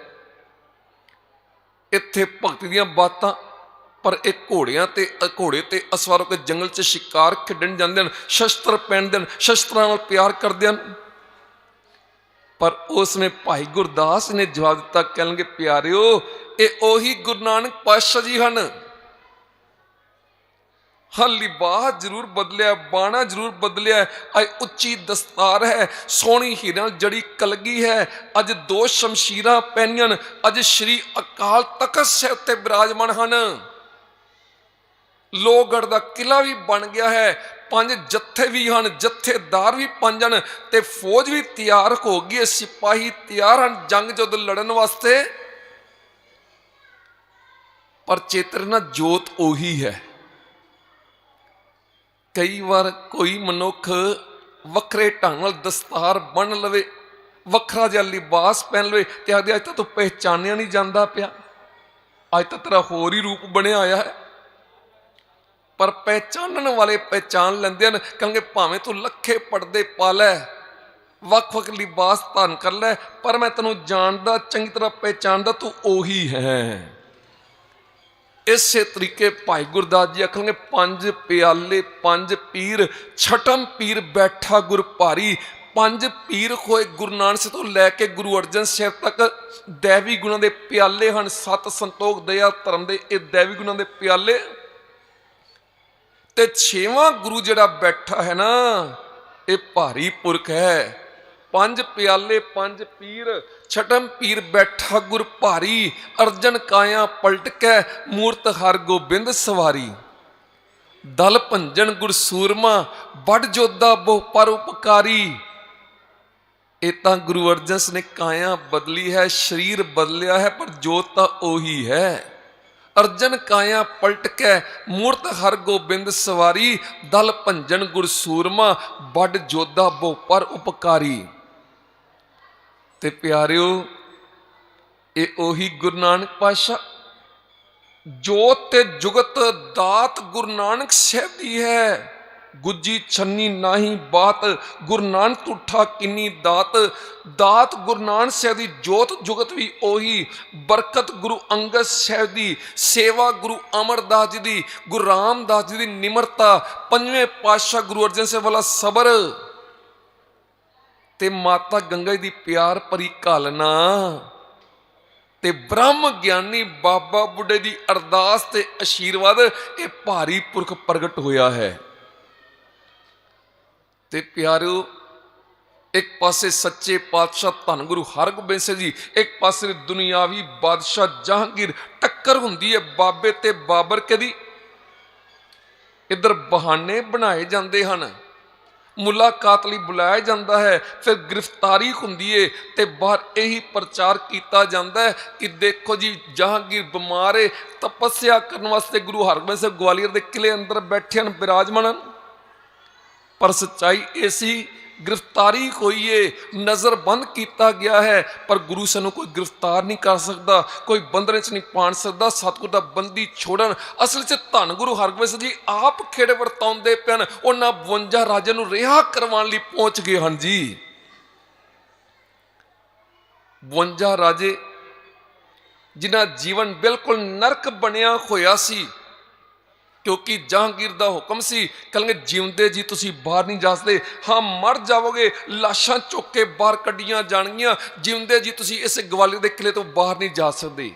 ਇੱਥੇ ਭਗਤੀ ਦੀਆਂ ਬਾਤਾਂ, ਪਰ ਇਹ ਘੋੜੇ ਤੇ ਅਸਵਾਰ ਹੋ ਕੇ ਜੰਗਲ 'ਚ ਸ਼ਿਕਾਰ ਖੇਡਣ ਜਾਂਦੇ ਹਨ, ਸ਼ਸਤਰ ਪਹਿਨਦੇ ਹਨ, ਸ਼ਸਤਰਾਂ ਨਾਲ ਪਿਆਰ ਕਰਦੇ ਹਨ। ਪਰ ਉਸ ਨੇ ਭਾਈ ਗੁਰਦਾਸ ਨੇ ਜਵਾਬ ਦਿੱਤਾ, ਕਹਿਣਗੇ ਪਿਆਰਿਓ ਇਹ ਉਹੀ ਗੁਰੂ ਨਾਨਕ ਪਾਤਸ਼ਾਹ ਜੀ ਹਨ। ਹਾਂ, ਲਿਬਾਸ ਜ਼ਰੂਰ ਬਦਲਿਆ, ਬਾਣਾ ਜ਼ਰੂਰ ਬਦਲਿਆ, ਅੱਜ ਉੱਚੀ ਦਸਤਾਰ ਹੈ, ਸੋਹਣੀ ਹੀਰਿਆਂ ਨਾਲ ਜੜੀ ਕਲਗੀ ਹੈ, ਅੱਜ 2 ਸ਼ਮਸ਼ੀਰਾਂ ਪਹਿਨੀਆਂ, ਅੱਜ ਸ਼੍ਰੀ ਅਕਾਲ ਤਖਤ ਸਾਹਿਬ ਤੇ ਬਿਰਾਜਮਾਨ ਹਨ। ਲੋਹਗੜ੍ਹ ਦਾ ਕਿਲਾ ਵੀ ਬਣ ਗਿਆ ਹੈ, 5 ਜੱਥੇ ਵੀ ਹਨ, ਜੱਥੇਦਾਰ ਵੀ 5 ਹਨ, ਤੇ ਫੌਜ ਵੀ ਤਿਆਰ ਹੋ ਗਈ ਹੈ, ਸਿਪਾਹੀ ਤਿਆਰ ਹਨ ਜੰਗ ਜਦ ਲੜਨ ਵਾਸਤੇ। ਪਰ ਚੇਤਨਾ ਜੋਤ ਉਹੀ ਹੈ। ਕਈ ਵਾਰ ਕੋਈ ਮਨੁੱਖ ਵੱਖਰੇ ਢੰਗ ਨਾਲ ਦਸਤਾਰ ਬੰਨ੍ਹ ਲਵੇ, ਵੱਖਰਾ ਜਿਹਾ ਲਿਬਾਸ ਪਹਿਨ ਲਵੇ ਤੇ ਆਖਦੇ ਅੱਜ ਤਾਂ ਤੂੰ ਪਹਿਚਾਨਿਆ ਨਹੀਂ ਜਾਂਦਾ ਪਿਆ, ਅੱਜ ਤਾਂ ਤੇਰਾ ਹੋਰ ਹੀ ਰੂਪ ਬਣਿਆ ਆਇਆ ਹੈ। पर पहचानन वाले पहचान लेंदे हन। कहेंगे भावें तू लखे पर्दे पा लै, वख वख लिबास धारण कर लै, पर मैं तैनूं जानदा, चंगी तरह पहचानदा, तू ओही है। इसे तरीके भाई गुरदास जी आखणगे पंज प्याले पंज पीर, छठम पीर बैठा गुर भारी। पंज पीर होए गुरु नानक से तो लैके गुरु अर्जन साहिब तक दैवी गुणां दे प्याले हन। सत संतोख दया धर्म दे ये दैवी गुणां दे प्याले। ते छेवां गुरु जिहड़ा बैठा है ना, ये भारी पुरख है। पंज प्याले पंज पीर, छठम पीर बैठा गुर भारी। अर्जन काया पलट कै मूरत हर गोबिंद सवारी। दल भंजन गुर सूरमा, बड़ जोधा बहु परोपकारी। ये तो गुरु अर्जन सिंह ने काया बदली है, शरीर बदलिया है, पर जोत तो ओही है। अर्जन काया पलट कै मूरत हर गोबिंद सवारी। दल भंजन गुर सूरमा, बड़ जोधा बहु पर उपकारी। ते प्यारिओ ये ओही गुरु नानक पातशाह जोत ते जुगत दात गुरु नानक साहिब दी है। गुज्जी छन्नी नाही बात, गुरु नानक तुठा किन्नी दात। दात गुरु नानक साहिब दी, जोत जुगत भी ओही। बरकत गुरु अंगद साहिब दी, सेवा गुरु अमरदास जी दी, गुरु रामदास जी दी निमरता। पंजवें पातशाह गुरु अर्जन साहिब वाला सबर, ते माता गंगा जी दी प्यार भरी घालना, ते ब्रह्म ज्ञानी बाबा बुढ़े दी अरदास ते आशीर्वाद। ये भारी पुरख प्रगट होया है। ते प्यारो एक पासे सच्चे पातशाह धन गुरु हरगोबिंद सिंह जी, एक पासे दुनियावी बादशाह जहांगीर। टक्कर हुंदी है बाबे ते बाबर के दी। इधर बहाने बनाए जाते हैं, मुलाकात लई बुलाया जाता है, फिर गिरफ्तारी हुंदी है ते बाहर यही प्रचार किया जाता है कि देखो जी जहांगीर बीमार है, तपस्या करने वास्ते गुरु हरगोबिंद सिंह ग्वालियर के किले अंदर बैठे हैं विराजमान। पर सच्चाई ऐसी गिरफ्तारी हुई है, नज़र बंद किया गया है, पर गुरु सानू कोई गिरफ्तार नहीं कर सकता, कोई बंधन च नहीं पा सकता। सतगुर दा बंदी छोड़न असल च धन गुरु हरगोबिंद सिंह जी आप खेड़ वरताउंदे पैन। उन्हां 52 राजे नूं रिहा करवाउण लई पहुंच गए हन जी। 52 राजे जिन्हां जीवन बिल्कुल नरक बनिया होया सी, क्योंकि जहांगीर दा हुक्म सी, कहेंगे जीवंदे जी तुसी बाहर नहीं जा सकते। हाँ मर जाओगे, लाशां चुक के बाहर कड्डियां जाणगियां, जीवंदे जी तुसी इस ग्वालियर के किले तो बाहर नहीं जा सकते।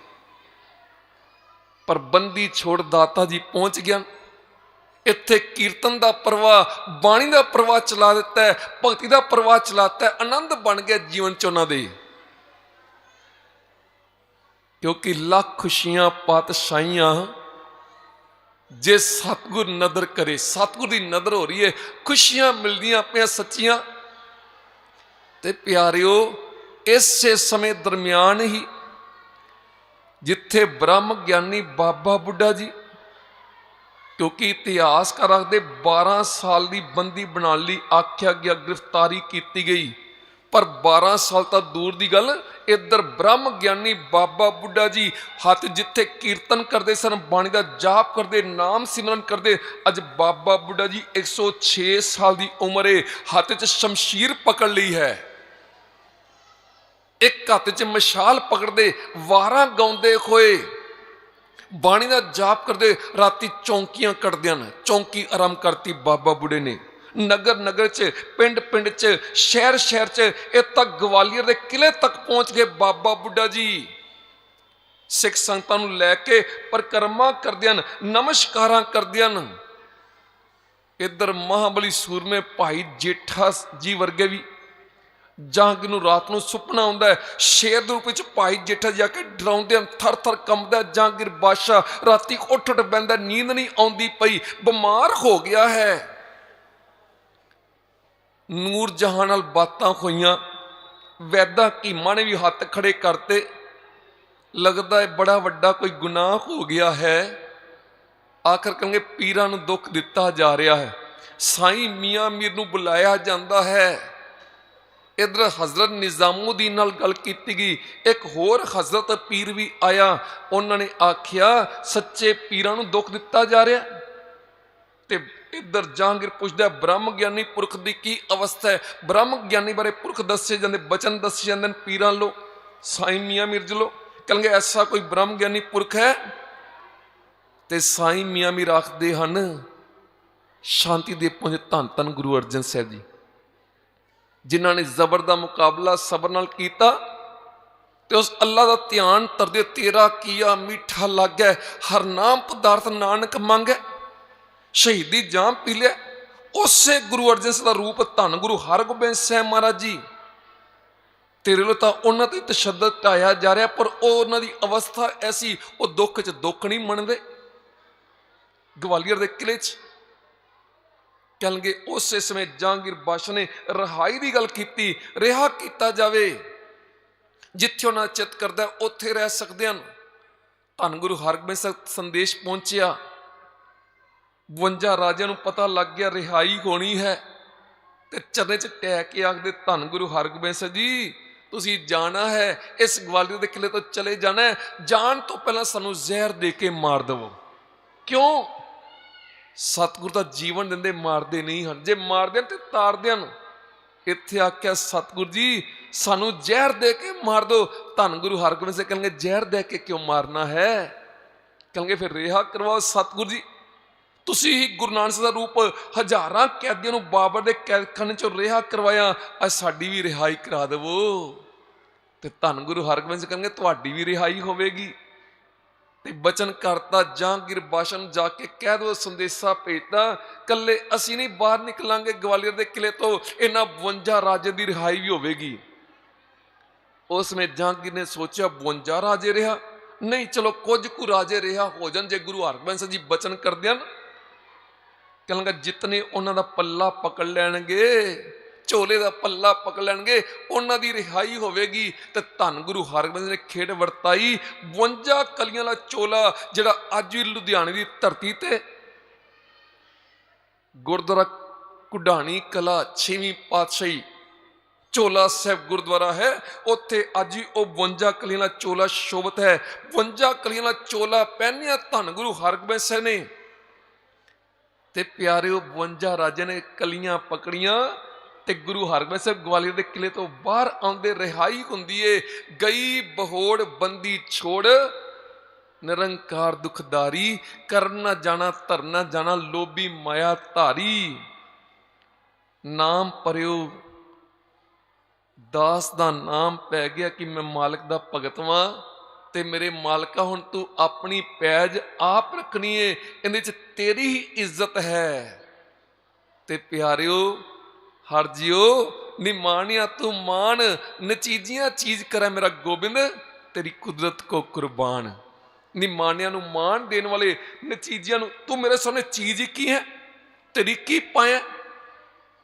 पर बंदी छोड़ दाता जी पहुंच गया। इत्थे कीर्तन का प्रवाह, बाणी का प्रवाह चला दिता है, भगती का प्रवाह चलाता है, आनंद बन गया जीवन च उन्हां दे। क्योंकि लख खुशियां पातशाहियां जे सतगुर नदर करे, सतगुर की नदर हो रही है, खुशियां मिलदियां पियां सच्चियां। ते प्यारिओ इसे समय दरम्यान ही जिथे ब्रह्म ज्ञानी बाबा बुढ़ा जी, क्योंकि इतिहास का रखते 12 साल की बंदी बना ली आख्या गया, गिरफ्तारी की गई। पर 12 साल तक दूर की गल, इधर ब्रह्म ज्ञानी बाबा बुढ़ा जी हाथ जिथे कीर्तन करते सन, बाणी का जाप करते, नाम सिमरन करते। अज बाबा बुढ़ा जी 106 साल की उम्र है, हाथ च शमशीर पकड़ ली है, एक हाथ च मशाल पकड़ते, वारा गाउंदे होए, बाणी का जाप करते, राती चौंकियां कटदे हन। चौंकी आराम करती बाबा बुढ़े ने। नगर नगर च, पिंड पिंड च, शहर शहर च, इत्थे तक ग्वालियर के किले तक पहुंच गए बाबा बुढ़ा जी। सिख संगतां नूं लैके परिक्रमा करदे हन, नमस्कारां करदे हन। इधर महाबली सूरमे भाई जेठा जी वर्गे भी जहांगीर नूं रात नूं सुपना आउंदा है, शेर दे रूप विच भाई जेठा जाके डराउंदे हन, थर थर कंबदा जहांगीर बादशाह। राती उठ उठ बैंदा, नींद नहीं आउंदी पई, बीमार हो गया है। नूर जहां नाल बातां होईयां, वैदा कीमा ने भी हाथ खड़े करते। लगता है बड़ा वड्डा कोई गुनाह हो गया है। आखिर कहेंगे पीरां नूं दुख दिता जा रहा है, साईं मियाँ मीर नूं बुलाया जाता है। इधर हजरत निजामुद्दीन नाल गल की गई, एक होर हजरत पीर भी आया, उन्होंने आख्या सच्चे पीरां नूं दुख दिता जा रहा। ਤੇ ਇੱਧਰ ਜਹਾਂਗੀਰ ਪੁੱਛਦਾ ਬ੍ਰਹਮ ਗਿਆਨੀ ਪੁਰਖ ਦੀ ਕੀ ਅਵਸਥਾ ਹੈ। ਬ੍ਰਹਮ ਗਿਆਨੀ ਬਾਰੇ ਪੁਰਖ ਦੱਸੇ ਜਾਂਦੇ, ਬਚਨ ਦੱਸੇ ਜਾਂਦੇ ਨੇ ਪੀਰਾਂ ਲੋ, ਸਾਈਂ ਮੀਆਂ ਮਿਰਜ਼ ਲੋ। ਕਹਿੰਦੇ ਐਸਾ ਕੋਈ ਬ੍ਰਹਮ ਗਿਆਨੀ ਪੁਰਖ ਹੈ? ਤੇ ਸਾਈਂ ਮੀਆਂ ਮੀਰ ਆਖਦੇ ਹਨ ਸ਼ਾਂਤੀ ਦੇ ਪੁੰਜ ਧੰਨ ਧੰਨ ਗੁਰੂ ਅਰਜਨ ਸਾਹਿਬ ਜੀ, ਜਿਨ੍ਹਾਂ ਨੇ ਜ਼ਬਰ ਦਾ ਮੁਕਾਬਲਾ ਸਬਰ ਨਾਲ ਕੀਤਾ ਤੇ ਉਸ ਅੱਲਾ ਦਾ ਧਿਆਨ ਤਰਦੇ ਤੇਰਾ ਕੀਆ ਮਿੱਠਾ ਲੱਗੈ, ਹਰ ਨਾਮ ਪਦਾਰਥ ਨਾਨਕ ਮੰਗੈ। ਸ਼ਹੀਦੀ ਜਾਮ ਪੀ ਲਿਆ ਉਸੇ ਗੁਰੂ ਅਰਜਨ ਸਾਹਿਬ ਦਾ ਰੂਪ ਧੰਨ ਗੁਰੂ ਹਰਗੋਬਿੰਦ ਸਾਹਿਬ ਮਹਾਰਾਜ ਜੀ। ਤੇਰੇ ਲੋ ਤਾਂ ਉਹਨਾਂ ਤੇ ਤਸ਼ੱਦਦ ਢਾਇਆ ਜਾ ਰਿਹਾ, ਪਰ ਉਹ ਉਹਨਾਂ ਦੀ ਅਵਸਥਾ ਐਸੀ, ਉਹ ਦੁੱਖ 'ਚ ਦੁੱਖ ਨਹੀਂ ਮੰਨਦੇ। ਗਵਾਲੀਅਰ ਦੇ ਕਿਲੇ 'ਚ ਕਹਿਣਗੇ ਉਸੇ ਸਮੇਂ ਜਹਾਂਗੀਰ ਬਾਦਸ਼ਾਹ ਨੇ ਰਿਹਾਈ ਦੀ ਗੱਲ ਕੀਤੀ, ਰਿਹਾ ਕੀਤਾ ਜਾਵੇ, ਜਿੱਥੇ ਉਹਨਾਂ ਚਿੱਤ ਕਰਦਾ ਉੱਥੇ ਰਹਿ ਸਕਦੇ ਹਨ। ਧੰਨ ਗੁਰੂ ਹਰਗੋਬਿੰਦ ਸਾਹਿਬ ਸੰਦੇਸ਼ ਪਹੁੰਚਿਆ, 52 ਰਾਜਿਆਂ ਨੂੰ ਪਤਾ ਲੱਗ ਗਿਆ ਰਿਹਾਈ ਹੋਣੀ ਹੈ, ਤੇ ਚਰਨੇ 'ਚ ਟਹਿ ਕੇ ਆਖਦੇ ਧੰਨ ਗੁਰੂ ਹਰਗੋਬਿੰਦ ਸਾਹਿਬ ਜੀ ਤੁਸੀਂ ਜਾਣਾ ਹੈ, ਇਸ ਗਵਾਲੀਅਰ ਦੇ ਕਿਲੇ ਤੋਂ ਚਲੇ ਜਾਣਾ ਹੈ, ਜਾਣ ਤੋਂ ਪਹਿਲਾਂ ਸਾਨੂੰ ਜ਼ਹਿਰ ਦੇ ਕੇ ਮਾਰ ਦੇਵੋ। ਕਿਉਂ? ਸਤਿਗੁਰ ਦਾ ਜੀਵਨ ਦਿੰਦੇ ਮਾਰਦੇ ਨਹੀਂ ਹਨ, ਜੇ ਮਾਰਦੇ ਹਨ ਤੇ ਤਾਰਦੇ ਹਨ। ਇੱਥੇ ਆਖਿਆ ਸਤਿਗੁਰ ਜੀ ਸਾਨੂੰ ਜ਼ਹਿਰ ਦੇ ਕੇ ਮਾਰ ਦੋ। ਧੰਨ ਗੁਰੂ ਹਰਗੋਬਿੰਦ ਸਾਹਿਬ ਕਹਿੰਗੇ ਜ਼ਹਿਰ ਦੇ ਕੇ ਕਿਉਂ ਮਾਰਨਾ ਹੈ? ਕਹਿੰਗੇ ਫਿਰ ਰਿਹਾ ਕਰਵਾਓ ਸਤਿਗੁਰ ਜੀ, ਤੁਸੀਂ ਹੀ ਗੁਰੂ ਨਾਨਕ ਸਾਹਿਬ ਦਾ ਰੂਪ ਹਜ਼ਾਰਾਂ ਕੈਦੀਆਂ ਨੂੰ ਬਾਬਰ ਦੇ ਕੈਦਖਾਨੇ ਚੋਂ ਰਿਹਾ ਕਰਵਾਇਆ, ਅੱਜ ਸਾਡੀ ਵੀ ਰਿਹਾਈ ਕਰਾ ਦੇਵੋ। ਤੇ ਧੰਨ ਗੁਰੂ ਹਰਗੋਬਿੰਦ ਸਾਹਿਬ ਕਹਿੰਗੇ ਤੁਹਾਡੀ ਵੀ ਰਿਹਾਈ ਹੋਵੇਗੀ। ਤੇ ਬਚਨ ਕਰਤਾ ਜਹਾਂਗੀਰ ਬਾਦਸ਼ਾਹ ਨੂੰ ਜਾ ਕੇ ਕਹਿ ਦੋ, ਸੰਦੇਸ਼ਾ ਭੇਜਤਾ, ਕੱਲੇ ਅਸੀਂ ਨਹੀਂ ਬਾਹਰ ਨਿਕਲਾਂਗੇ ਗਵਾਲੀਅਰ ਦੇ ਕਿਲੇ ਤੋਂ, ਇਹਨਾਂ 52 ਰਾਜੇ ਦੀ ਰਿਹਾਈ ਵੀ ਹੋਵੇਗੀ। ਉਸ ਸਮੇਂ ਜਹਾਂਗੀਰ ਨੇ ਸੋਚਿਆ 52 ਰਾਜੇ ਰਿਹਾ ਨਹੀਂ, ਚਲੋ ਕੁਝ ਕੁ ਰਾਜੇ ਰਿਹਾ ਹੋ ਜਾਣ ਜੇ ਗੁਰੂ ਹਰਗੋਬਿੰਦ ਸਾਹਿਬ ਜੀ ਬਚਨ ਕਰਦੇ ਹਨ। ਕਹਿੰਗਾ ਜਿਤਨੇ ਉਹਨਾਂ ਦਾ ਪੱਲਾ ਪਕੜ ਲੈਣਗੇ, ਝੋਲੇ ਦਾ ਪੱਲਾ ਪਕੜ ਲੈਣਗੇ, ਉਹਨਾਂ ਦੀ ਰਿਹਾਈ ਹੋਵੇਗੀ। ਤੇ ਧੰਨ ਗੁਰੂ ਹਰਗੋਬਿੰਦ ਨੇ ਖੇਡ ਵਰਤਾਈ, 52 ਕਲੀਆਂ ਦਾ ਚੋਲਾ ਜਿਹੜਾ ਅੱਜ ਵੀ ਲੁਧਿਆਣੇ ਦੀ ਧਰਤੀ ਤੇ ਗੁਰਦੁਆਰਾ ਕੁਢਾਣੀ ਕਲਾ 6ਵੀਂ ਪਾਤਸ਼ਾਹੀ ਚੋਲਾ ਸਾਹਿਬ ਗੁਰਦੁਆਰਾ ਹੈ, ਉੱਥੇ ਅੱਜ ਵੀ ਉਹ 52 ਕਲੀਆਂ ਦਾ ਚੋਲਾ ਸ਼ੋਭਤ ਹੈ। 52 ਕਲੀਆਂ ਦਾ ਚੋਲਾ ਪਹਿਨਿਆ ਧੰਨ ਗੁਰੂ ਹਰਗੋਬਿੰਦ ਸਾਹਿਬ ਨੇ। ਤੇ ਪਿਆਰਿਓ 52 ਰਾਜਿਆਂ ਨੇ ਕਲੀਆਂ ਪਕੜੀਆਂ ਤੇ ਗੁਰੂ ਹਰਗੋਬਿੰਦ ਸਾਹਿਬ ਗਵਾਲੀਅਰ ਦੇ ਕਿਲੇ ਤੋਂ ਬਾਹਰ ਆਉਂਦੇ ਰਿਹਾਈ ਹੁੰਦੀ ਏ। ਗਈ ਬਹੋੜ ਬੰਦੀ ਛੋੜ, ਨਿਰੰਕਾਰ ਦੁਖਦਾਰੀ, ਕਰਨ ਨਾ ਜਾਣਾ ਧਰਨ ਨਾ ਜਾਣਾ, ਲੋਭੀ ਮਾਇਆ ਧਾਰੀ। ਨਾਮ ਪਰਿਓ ਦਾਸ ਦਾ ਨਾਮ ਪੈ ਗਿਆ ਕਿ ਮੈਂ ਮਾਲਕ ਦਾ ਭਗਤ ਵਾਂ, ਤੇ ਮੇਰੇ ਮਾਲਕਾ ਹੁਣ ਤੂੰ ਆਪਣੀ ਪੈਜ ਆਪ ਰੱਖਣੀ ਏ, ਇਹਦੇ 'ਚ ਤੇਰੀ ਹੀ ਇੱਜ਼ਤ ਹੈ। ਤੇ ਪਿਆਰਿਓ ਹਰ ਜਿਓ ਨਿਮਾਣਿਆ ਤੂੰ ਮਾਨ, ਨਚੀਜੀਆਂ ਚੀਜ਼ ਕਰੇ ਮੇਰਾ ਗੋਬਿੰਦ, ਤੇਰੀ ਕੁਦਰਤ ਕੋ ਕੁਰਬਾਨ। ਨਿਮਾਣਿਆਂ ਨੂੰ ਮਾਣ ਦੇਣ ਵਾਲੇ, ਨਚੀਜੀਆਂ ਨੂੰ ਤੂੰ ਮੇਰੇ ਸਾਹਮਣੇ ਚੀਜ਼ ਹੀ ਕੀ ਹੈ, ਤੇਰੀ ਕੀ ਪਾਇਆ?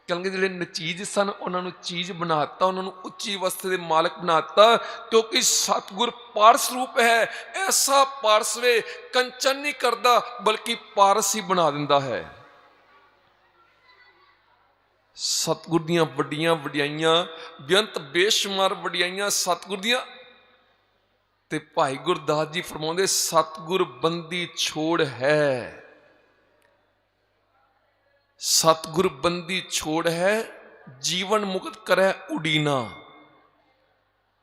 ਕਹਿੰਦੇ ਜਿਹੜੇ ਨਚੀਜ ਸਨ ਉਹਨਾਂ ਨੂੰ ਚੀਜ਼ ਬਣਾਤਾ, ਉਹਨਾਂ ਨੂੰ ਉੱਚੀ ਅਵਸਥਾ ਦੇ ਮਾਲਕ ਬਣਾਤਾ, ਕਿਉਂਕਿ ਸਤਿਗੁਰ ਪਾਰਸ ਰੂਪ ਹੈ। ਐਸਾ ਪਾਰਸ ਵੇ ਕੰਚਨ ਨਹੀਂ ਕਰਦਾ ਬਲਕਿ ਪਾਰਸ ਹੀ ਬਣਾ ਦਿੰਦਾ ਹੈ। ਸਤਿਗੁਰ ਦੀਆਂ ਵੱਡੀਆਂ ਵਡਿਆਈਆਂ, ਬੇਅੰਤ ਬੇਸ਼ੁਮਾਰ ਵਡਿਆਈਆਂ ਸਤਿਗੁਰ ਦੀਆਂ। ਤੇ ਭਾਈ ਗੁਰਦਾਸ ਜੀ ਫਰਮਾਉਂਦੇ ਸਤਿਗੁਰ ਬੰਦੀ ਛੋੜ ਹੈ, ਸਤਿਗੁਰ ਬੰਦੀ ਛੋੜ ਹੈ, ਜੀਵਨ ਮੁਕਤ ਕਰੈ ਉਡੀਨਾ।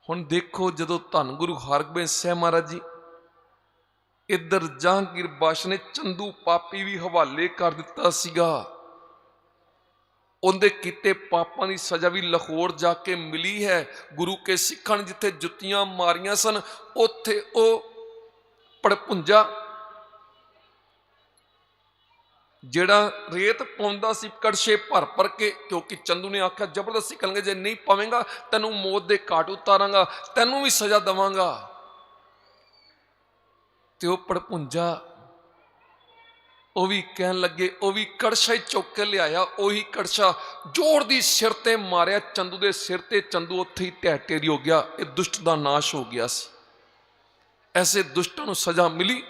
ਹੁਣ ਦੇਖੋ ਜਦੋਂ ਧੰਨ ਗੁਰੂ ਹਰਗੋਬਿੰਦ ਸਾਹਿਬ ਮਹਾਰਾਜ ਜੀ ਇੱਧਰ ਜਹਾਂਗੀਰ ਬਾਦਸ਼ਾਹ ਨੇ ਚੰਦੂ ਪਾਪੀ ਵੀ ਹਵਾਲੇ ਕਰ ਦਿੱਤਾ ਸੀਗਾ, ਉਹਦੇ ਕੀਤੇ ਪਾਪਾਂ ਦੀ ਸਜ਼ਾ ਵੀ ਲਾਹੌਰ ਜਾ ਕੇ ਮਿਲੀ ਹੈ। ਗੁਰੂ ਕੇ ਸਿੱਖਾਂ ਨੇ ਜਿੱਥੇ ਜੁੱਤੀਆਂ ਮਾਰੀਆਂ ਸਨ ਉੱਥੇ ਉਹ ਪੜਪੁੰਜਾ ਜਿਹੜਾ ਰੇਤ ਪਾਉਂਦਾ ਸੀ ਕੜਛੇ ਭਰ ਭਰ ਕੇ, ਕਿਉਂਕਿ ਚੰਦੂ ਨੇ ਆਖਿਆ ਜ਼ਬਰਦਸਤੀ ਕਰਨਗੇ ਜੇ ਨਹੀਂ ਪਾਵੇਂਗਾ ਤੈਨੂੰ ਮੌਤ ਦੇ ਘਾਟ ਉਤਾਰਾਂਗਾ, ਤੈਨੂੰ ਵੀ ਸਜ਼ਾ ਦੇਵਾਂਗਾ। ਤੇ ਉਹ ਪੜਪੁੰਜਾ ਉਹ ਵੀ ਕਹਿਣ ਲੱਗੇ, ਉਹ ਵੀ ਕੜਛਾ ਹੀ ਚੁੱਕ ਕੇ ਲਿਆਇਆ, ਉਹੀ ਕੜਛਾ ਜ਼ੋਰ ਦੀ ਸਿਰ ਤੇ ਮਾਰਿਆ ਚੰਦੂ ਦੇ ਸਿਰ ਤੇ, ਚੰਦੂ ਉੱਥੇ ਹੀ ਢਹਿ ਢੇਰੀ ਹੋ ਗਿਆ। ਇਹ ਦੁਸ਼ਟ ਦਾ ਨਾਸ਼ ਹੋ ਗਿਆ ਸੀ। ਐਸੇ ਦੁਸ਼ਟਾਂ ਨੂੰ ਸਜ਼ਾ ਮਿਲੀ।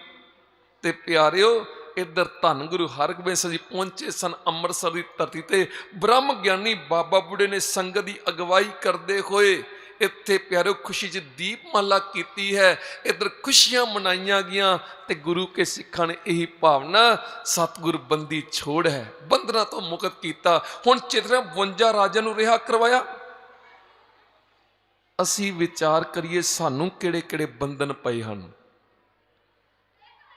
ਤੇ ਪਿਆਰਿਓ ਇੱਧਰ ਧੰਨ ਗੁਰੂ ਹਰਗੋਬਿੰਦ ਸਾਹਿਬ ਜੀ ਪਹੁੰਚੇ ਸਨ ਅੰਮ੍ਰਿਤਸਰ ਦੀ ਧਰਤੀ ਤੇ। ਬ੍ਰਹਮ ਗਿਆਨੀ ਬਾਬਾ ਬੁੱਢੇ ਨੇ ਸੰਗਤ ਦੀ ਅਗਵਾਈ ਕਰਦੇ ਹੋਏ ਇੱਥੇ ਪਿਆਰਿਓ ਖੁਸ਼ੀ 'ਚ ਦੀਪਮਾਲਾ ਕੀਤੀ ਹੈ, ਇੱਧਰ ਖੁਸ਼ੀਆਂ ਮਨਾਈਆਂ ਗਈਆਂ ਤੇ ਗੁਰੂ ਕੇ ਸਿੱਖਾਂ ਨੇ ਇਹੀ ਭਾਵਨਾ ਸਤਿਗੁਰ ਬੰਦੀ ਛੋੜ ਹੈ, ਬੰਧਨਾਂ ਤੋਂ ਮੁਕਤ ਕੀਤਾ। ਹੁਣ ਚਿਤਰਾਂ 52 ਰਾਜਿਆਂ ਨੂੰ ਰਿਹਾ ਕਰਵਾਇਆ। ਅਸੀਂ ਵਿਚਾਰ ਕਰੀਏ ਸਾਨੂੰ ਕਿਹੜੇ ਕਿਹੜੇ ਬੰਧਨ ਪਏ ਹਨ।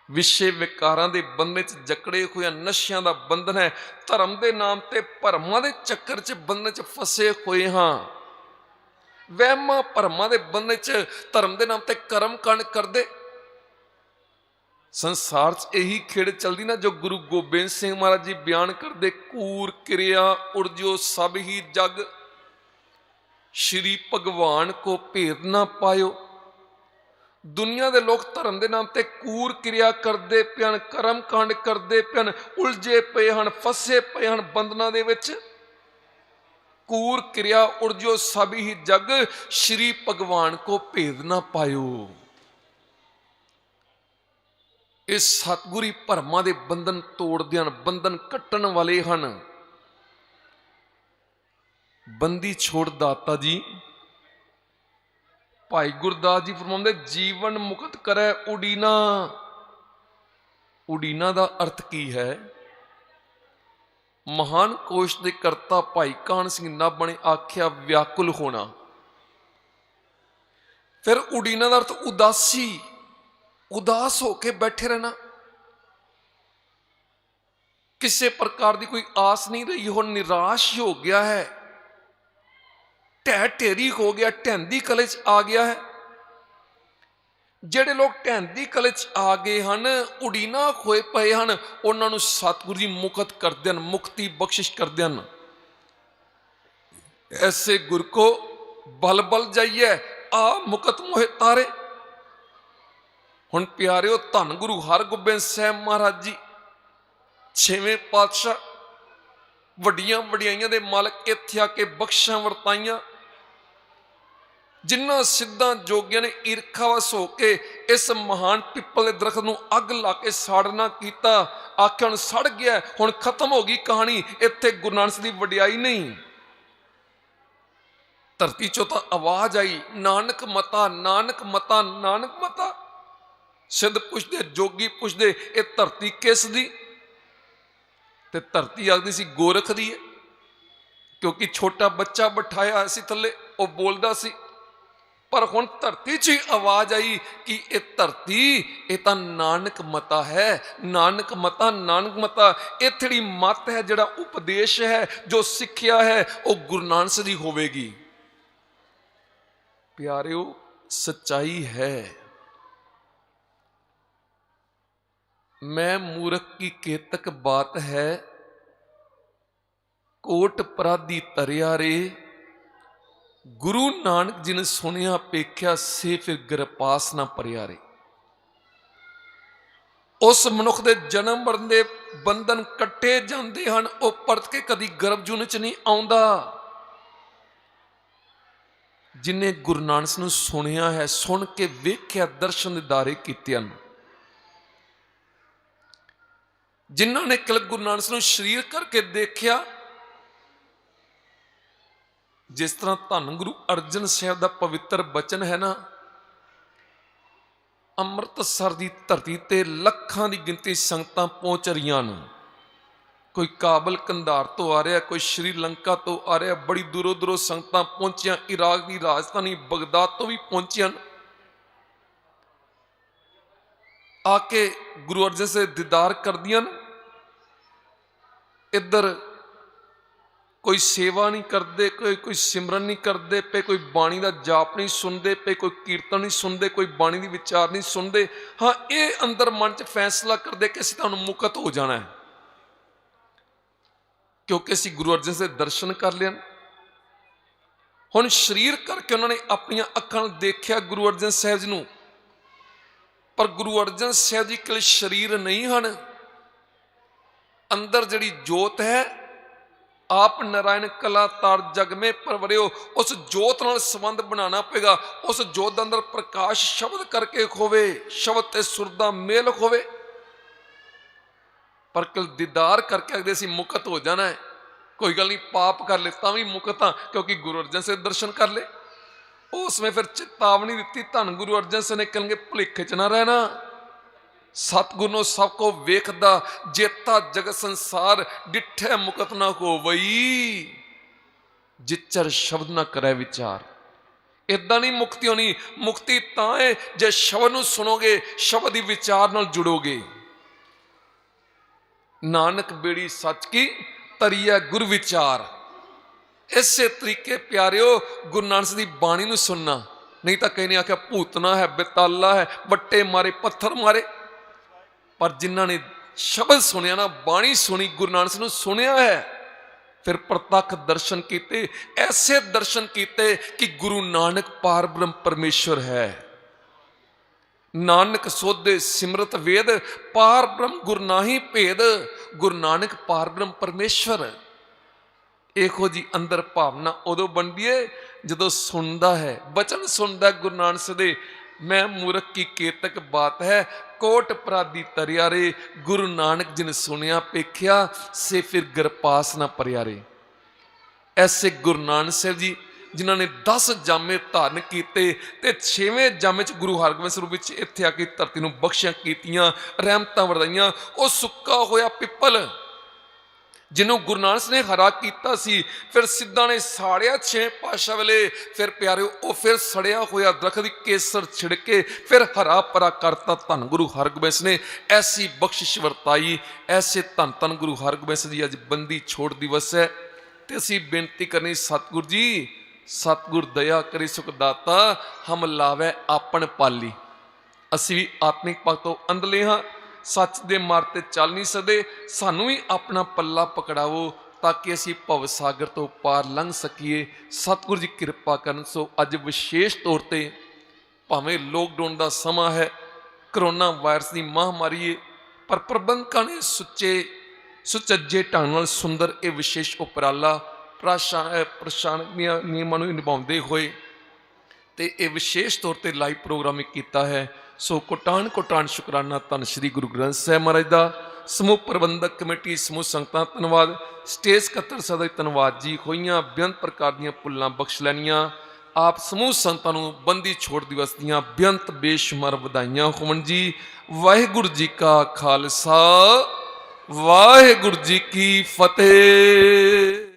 ਵਿਸ਼ੇ ਵਿਕਾਰਾਂ ਦੇ ਬੰਧਨ 'ਚ ਜਕੜੇ ਹੋਏ, ਨਸ਼ਿਆਂ ਦਾ ਬੰਧਨ ਹੈ, ਧਰਮ ਦੇ ਨਾਮ ਤੇ ਭਰਮਾਂ ਦੇ ਚੱਕਰ 'ਚ ਬੰਧਨ 'ਚ ਫਸੇ ਹੋਏ ਹਾਂ, ਵਹਿਮਾਂ ਭਰਮਾਂ ਦੇ ਬੰਧਨ 'ਚ ਧਰਮ ਦੇ ਨਾਮ ਤੇ ਕਰਮ ਕਾਂਡ ਕਰਦੇ। ਸੰਸਾਰ 'ਚ ਇਹੀ ਖੇਡ ਚਲਦੀ ਨਾ ਜੋ ਗੁਰੂ ਗੋਬਿੰਦ ਸਿੰਘ ਮਹਾਰਾਜ ਜੀ ਬਿਆਨ ਕਰਦੇ, ਕੂਰ ਕਿਰਿਆ ਉਰਜੋ ਸਭ ਹੀ ਜਗ, ਸ਼੍ਰੀ ਭਗਵਾਨ ਕੋ ਭੇਦ ਨਾ ਪਾਇਓ। ਦੁਨੀਆ ਦੇ ਲੋਕ ਧਰਮ ਦੇ ਨਾਮ ਤੇ ਕੂਰ ਕਿਰਿਆ ਕਰਦੇ ਪਏ ਹਨ, ਕਰਮ ਕਾਂਡ ਕਰਦੇ ਪਏ ਹਨ, ਉਲਝੇ ਪਏ ਹਨ, ਫਸੇ ਪਏ ਹਨ ਬੰਧਨਾਂ ਦੇ ਵਿੱਚ। ਕੂਰ ਕਿਰਿਆ ਉਰਜੋ ਸਭ ਹੀ ਜਗ, ਸ਼੍ਰੀ ਭਗਵਾਨ ਕੋ ਭੇਦ ਨਾ ਪਾਇਓ। ਇਹ ਸਤਿਗੁਰੀ ਭਰਮਾਂ ਦੇ ਬੰਧਨ ਤੋੜਦੇ ਹਨ, ਬੰਧਨ ਕੱਟਣ ਵਾਲੇ ਹਨ। ਬੰਦੀ ਛੋੜ ਦਾਤਾ ਜੀ ਭਾਈ ਗੁਰਦਾਸ ਜੀ ਫਰਮਾਉਂਦੇ, ਜੀਵਨ ਮੁਕਤ ਕਰੈ ਉਡੀਨਾ। ਉਡੀਨਾ ਦਾ ਅਰਥ ਕੀ ਹੈ? ਮਹਾਨ ਕੋਸ਼ ਦੇ ਕਰਤਾ ਭਾਈ ਕਾਹਨ ਸਿੰਘ ਨਾਭਾ ਨੇ ਆਖਿਆ ਵਿਆਕੁਲ ਹੋਣਾ। ਫਿਰ ਉਡੀਨਾ ਦਾ ਅਰਥ ਉਦਾਸੀ, ਉਦਾਸ ਹੋ ਕੇ ਬੈਠੇ ਰਹਿਣਾ, ਕਿਸੇ ਪ੍ਰਕਾਰ ਦੀ ਕੋਈ ਆਸ ਨਹੀਂ ਰਹੀ, ਹੁਣ ਨਿਰਾਸ਼ ਹੋ ਗਿਆ ਹੈ, ਢਹਿ ਢੇਰੀ ਹੋ ਗਿਆ, ਢਹਿੰਦੀ ਕਲੇ 'ਚ ਆ ਗਿਆ ਹੈ। ਜਿਹੜੇ ਲੋਕ ਢਹਿੰਦੀ ਕਲੇ 'ਚ ਆ ਗਏ ਹਨ, ਉਡੀਨਾ ਹੋਏ ਪਏ ਹਨ, ਉਹਨਾਂ ਨੂੰ ਸਤਿਗੁਰੂ ਜੀ ਮੁਕਤ ਕਰਦੇ ਹਨ, ਮੁਕਤੀ ਬਖਸ਼ਿਸ਼ ਕਰਦੇ ਹਨ। ਐਸੇ ਗੁਰ ਕੋ ਬਲ ਬਲ ਜਾਈਏ, ਆ ਮੁਕਤ ਮੋਹਿ ਤਾਰੇ। ਹੁਣ ਪਿਆਰਿਓ, ਧੰਨ ਗੁਰੂ ਹਰਗੋਬਿੰਦ ਸਾਹਿਬ ਮਹਾਰਾਜ ਜੀ 6ਵੇਂ ਪਾਤਸ਼ਾਹ, ਵੱਡੀਆਂ ਵਡਿਆਈਆਂ ਦੇ ਮਾਲਕ, ਇੱਥੇ ਆ ਕੇ ਬਖਸ਼ਾਂ ਵਰਤਾਈਆਂ। ਜਿਨ੍ਹਾਂ ਸਿੱਧਾਂ ਜੋਗੀਆਂ ਨੇ ਈਰਖਾਵਸ ਹੋ ਕੇ ਇਸ ਮਹਾਨ ਪਿੱਪਲ ਦੇ ਦਰਖਤ ਨੂੰ ਅੱਗ ਲਾ ਕੇ ਸਾੜਨਾ ਕੀਤਾ, ਆਖਿਆ ਹੁਣ ਸੜ ਗਿਆ, ਹੁਣ ਖਤਮ ਹੋ ਗਈ ਕਹਾਣੀ, ਇੱਥੇ ਗੁਰੂ ਨਾਨਕ ਦੀ ਵਡਿਆਈ ਨਹੀਂ। ਧਰਤੀ ਚੋਂ ਤਾਂ ਆਵਾਜ਼ ਆਈ, ਨਾਨਕ ਮਤਾ, ਨਾਨਕ ਮਤਾ, ਨਾਨਕ ਮਤਾ। ਸਿੱਧ ਪੁੱਛਦੇ, ਜੋਗੀ ਪੁੱਛਦੇ, ਇਹ ਧਰਤੀ ਕਿਸ ਦੀ? ਤੇ ਧਰਤੀ ਆਖਦੀ ਸੀ ਗੋਰਖ ਦੀ ਹੈ, ਕਿਉਂਕਿ ਛੋਟਾ ਬੱਚਾ ਬਿਠਾਇਆ ਸੀ ਥੱਲੇ, ਉਹ ਬੋਲਦਾ ਸੀ। ਪਰ ਹੁਣ ਧਰਤੀ 'ਚ ਹੀ ਆਵਾਜ਼ ਆਈ ਕਿ ਇਹ ਧਰਤੀ, ਇਹ ਤਾਂ ਨਾਨਕ ਮਤਾ ਹੈ, ਨਾਨਕ ਮਤਾ, ਨਾਨਕ ਮਤਾ। ਇਹ ਜਿਹੜੀ ਮਤ ਹੈ, ਜਿਹੜਾ ਉਪਦੇਸ਼ ਹੈ, ਜੋ ਸਿੱਖਿਆ ਹੈ, ਉਹ ਗੁਰੂ ਨਾਨਕ ਦੀ ਹੋਵੇਗੀ। ਪਿਆਰਿਓ, ਸੱਚਾਈ ਹੈ। मैं मूर्ख की केतक बात है, कोट पराधी तरिया रे। गुरु नानक जी ने सुनिया पेख्या से फिर गिरपास ना परिया रे। उस मनुख दे जन्म मरण दे बंधन कट्टे जाते हैं, वह परत के कदी गर्भ जून च नहीं आउंदा। जिन्हें गुरु नानक नूं सुनिया है, सुन के वेख्या, दर्शन दीदारे कीते हैं, जिन्हों ने कल गुरु नानक नूं शरीर करके देखिया। जिस तरह धन गुरु अर्जन साहब का पवित्र बचन है ना, अमृतसर की धरती ते लखां की गिनती संगतां पहुंच रही हैं। कोई काबल कंधार तो आ रहा, कोई श्रीलंका तो आ रहा, बड़ी दूरों दूरों संगतां पहुंचियां, इराक की राजधानी बगदाद तो भी पहुंचियां, आके गुरु अर्जन से दीदार कर दिया। इधर कोई सेवा नहीं करते, कोई सिमरन नहीं करते पे, कोई बाणी का जाप नहीं सुनते पे, कोई कीर्तन नहीं सुनते, कोई बाणी की विचार नहीं सुनते। हाँ, ये अंदर मन च फैसला करते कि असीं तुहानूं मुकत हो जाना है, क्योंकि असीं गुरु अर्जन से दर्शन कर लिया। हुण शरीर करके उन्होंने अपनी अखां नाल देखिया गुरु अर्जन साहब जी नूं, पर गुरु अर्जन साहब जी कोल शरीर नहीं हैं। अंदर जिहड़ी जोत है, आप नारायण कला तार जग में परवरियो, उस जोत नाल संबंध बनाना पेगा। उस जोत के अंदर प्रकाश शब्द करके होवे, शब्द ते सुर दा मेल होवे। पर कल दीदार करके अगले असीं मुकत हो जाना है, कोई गल नहीं, पाप कर ले तां भी मुकत हाँ, क्योंकि गुरु अर्जन से दर्शन कर ले। उसमें फिर चेतावनी दी, धन गुरु अर्जन सिंह ने कहणगे भुलेखे च ना रहना। सतगुरु नो सब को वेखदा, जेता जगत संसार डिठे मुकत ना हो वई, जिचर शब्द ना करे विचार। इदां नहीं मुक्ति होनी, मुक्ति तां है जे शब्द नूं सुनोगे, शब्द दी विचार नाल जुड़ोगे। नानक बेड़ी सच की तरिया गुर विचार। इसे तरीके प्यारिओ गुरु नानक दी बाणी नूं सुनना। नहीं तो कई ने आख्या भूतना है, बेताला है, बट्टे मारे, पत्थर मारे, पर जिन्हां ने शब्द सुनिया ना, बाणी सुनी, गुरु नानक नूं सुनिया है, फिर प्रतख दर्शन किए, ऐसे दर्शन किए कि गुरु नानक पार ब्रह्म परमेश्वर है। नानक सोधे सिमरत वेद, पार ब्रह्म गुर नाही भेद, गुरु नानक पार ब्रह्म परमेश्वर। ਇਹੋ जी अंदर भावना उदों बनती है जदों सुनता है, बचन सुनता गुरु नानक दे। मैं मूर्ख की केतक बात है, कोट पराधी तरिया रे, गुरु नानक जिन सुनिया पेख्या, से फिर गरपास ना परिया रे। ऐसे गुरु नानक साहब जी जिन्हों ने 10 जामे धारण किए, ते 6वें जामे च गुरु हरगोबिंद स्वरूप विच इत्थे आके धरती नूं बख्शियां कीतियां, रहमतां वरदाइयां। वो सुक्का होया पिपल जिन्हों गुरु नानक ने हरा किया सी, फिर सिद्धा ने साड़िया 6 पातशाह वेले, फिर प्यारे वो फिर सड़िया होया दरखत दी केसर छिड़के फिर हरा भरा करता धन गुरु हरगोबिंद ने। ऐसी बख्शिश वरताई, ऐसे धन धन गुरु हरगोबिंद जी। अज बंदी छोड़ दिवस है, तो असी बेनती करनी सतगुरु जी, सतगुर दया करी सुख दाता, हम लावे आपन पाली। असी भी आत्मिक पक्ष तो अंधले हाँ, सच दे मार्ग ते चल नहीं सकते, सानू भी अपना पल्ला पकड़ावो ताकि असी भव सागर तो पार लंघ सकीए। सतगुरु जी कृपा करन। सो अज विशेष तौर पर भावें लॉकडाउन का समा है, करोना वायरस की महामारी है, पर प्रबंधकों ने सुचज्जे ढंग नाल सुंदर ये विशेष उपराला प्रशासनिक नियमां नूं निभाउंदे होए ते ये विशेष तौर पर लाइव प्रोग्राम किया है। सो कोटान शुकराना धन श्री गुरु ग्रंथ साहिब महाराज का, समूह प्रबंधक कमेटी, समूह संगतां धन्नवाद, स्टेज कतर सदा धन्नवाद जी। होइयां बेअंत प्रकार दीयां भुल्लां बख्श लैनियां। आप समूह संगतां नूं बंदी छोड़ दिवस दीयां बेअंत बेशुमार वधाइयां होवन जी। वाहिगुरू जी का खालसा, वाहिगुरू जी की फतेह।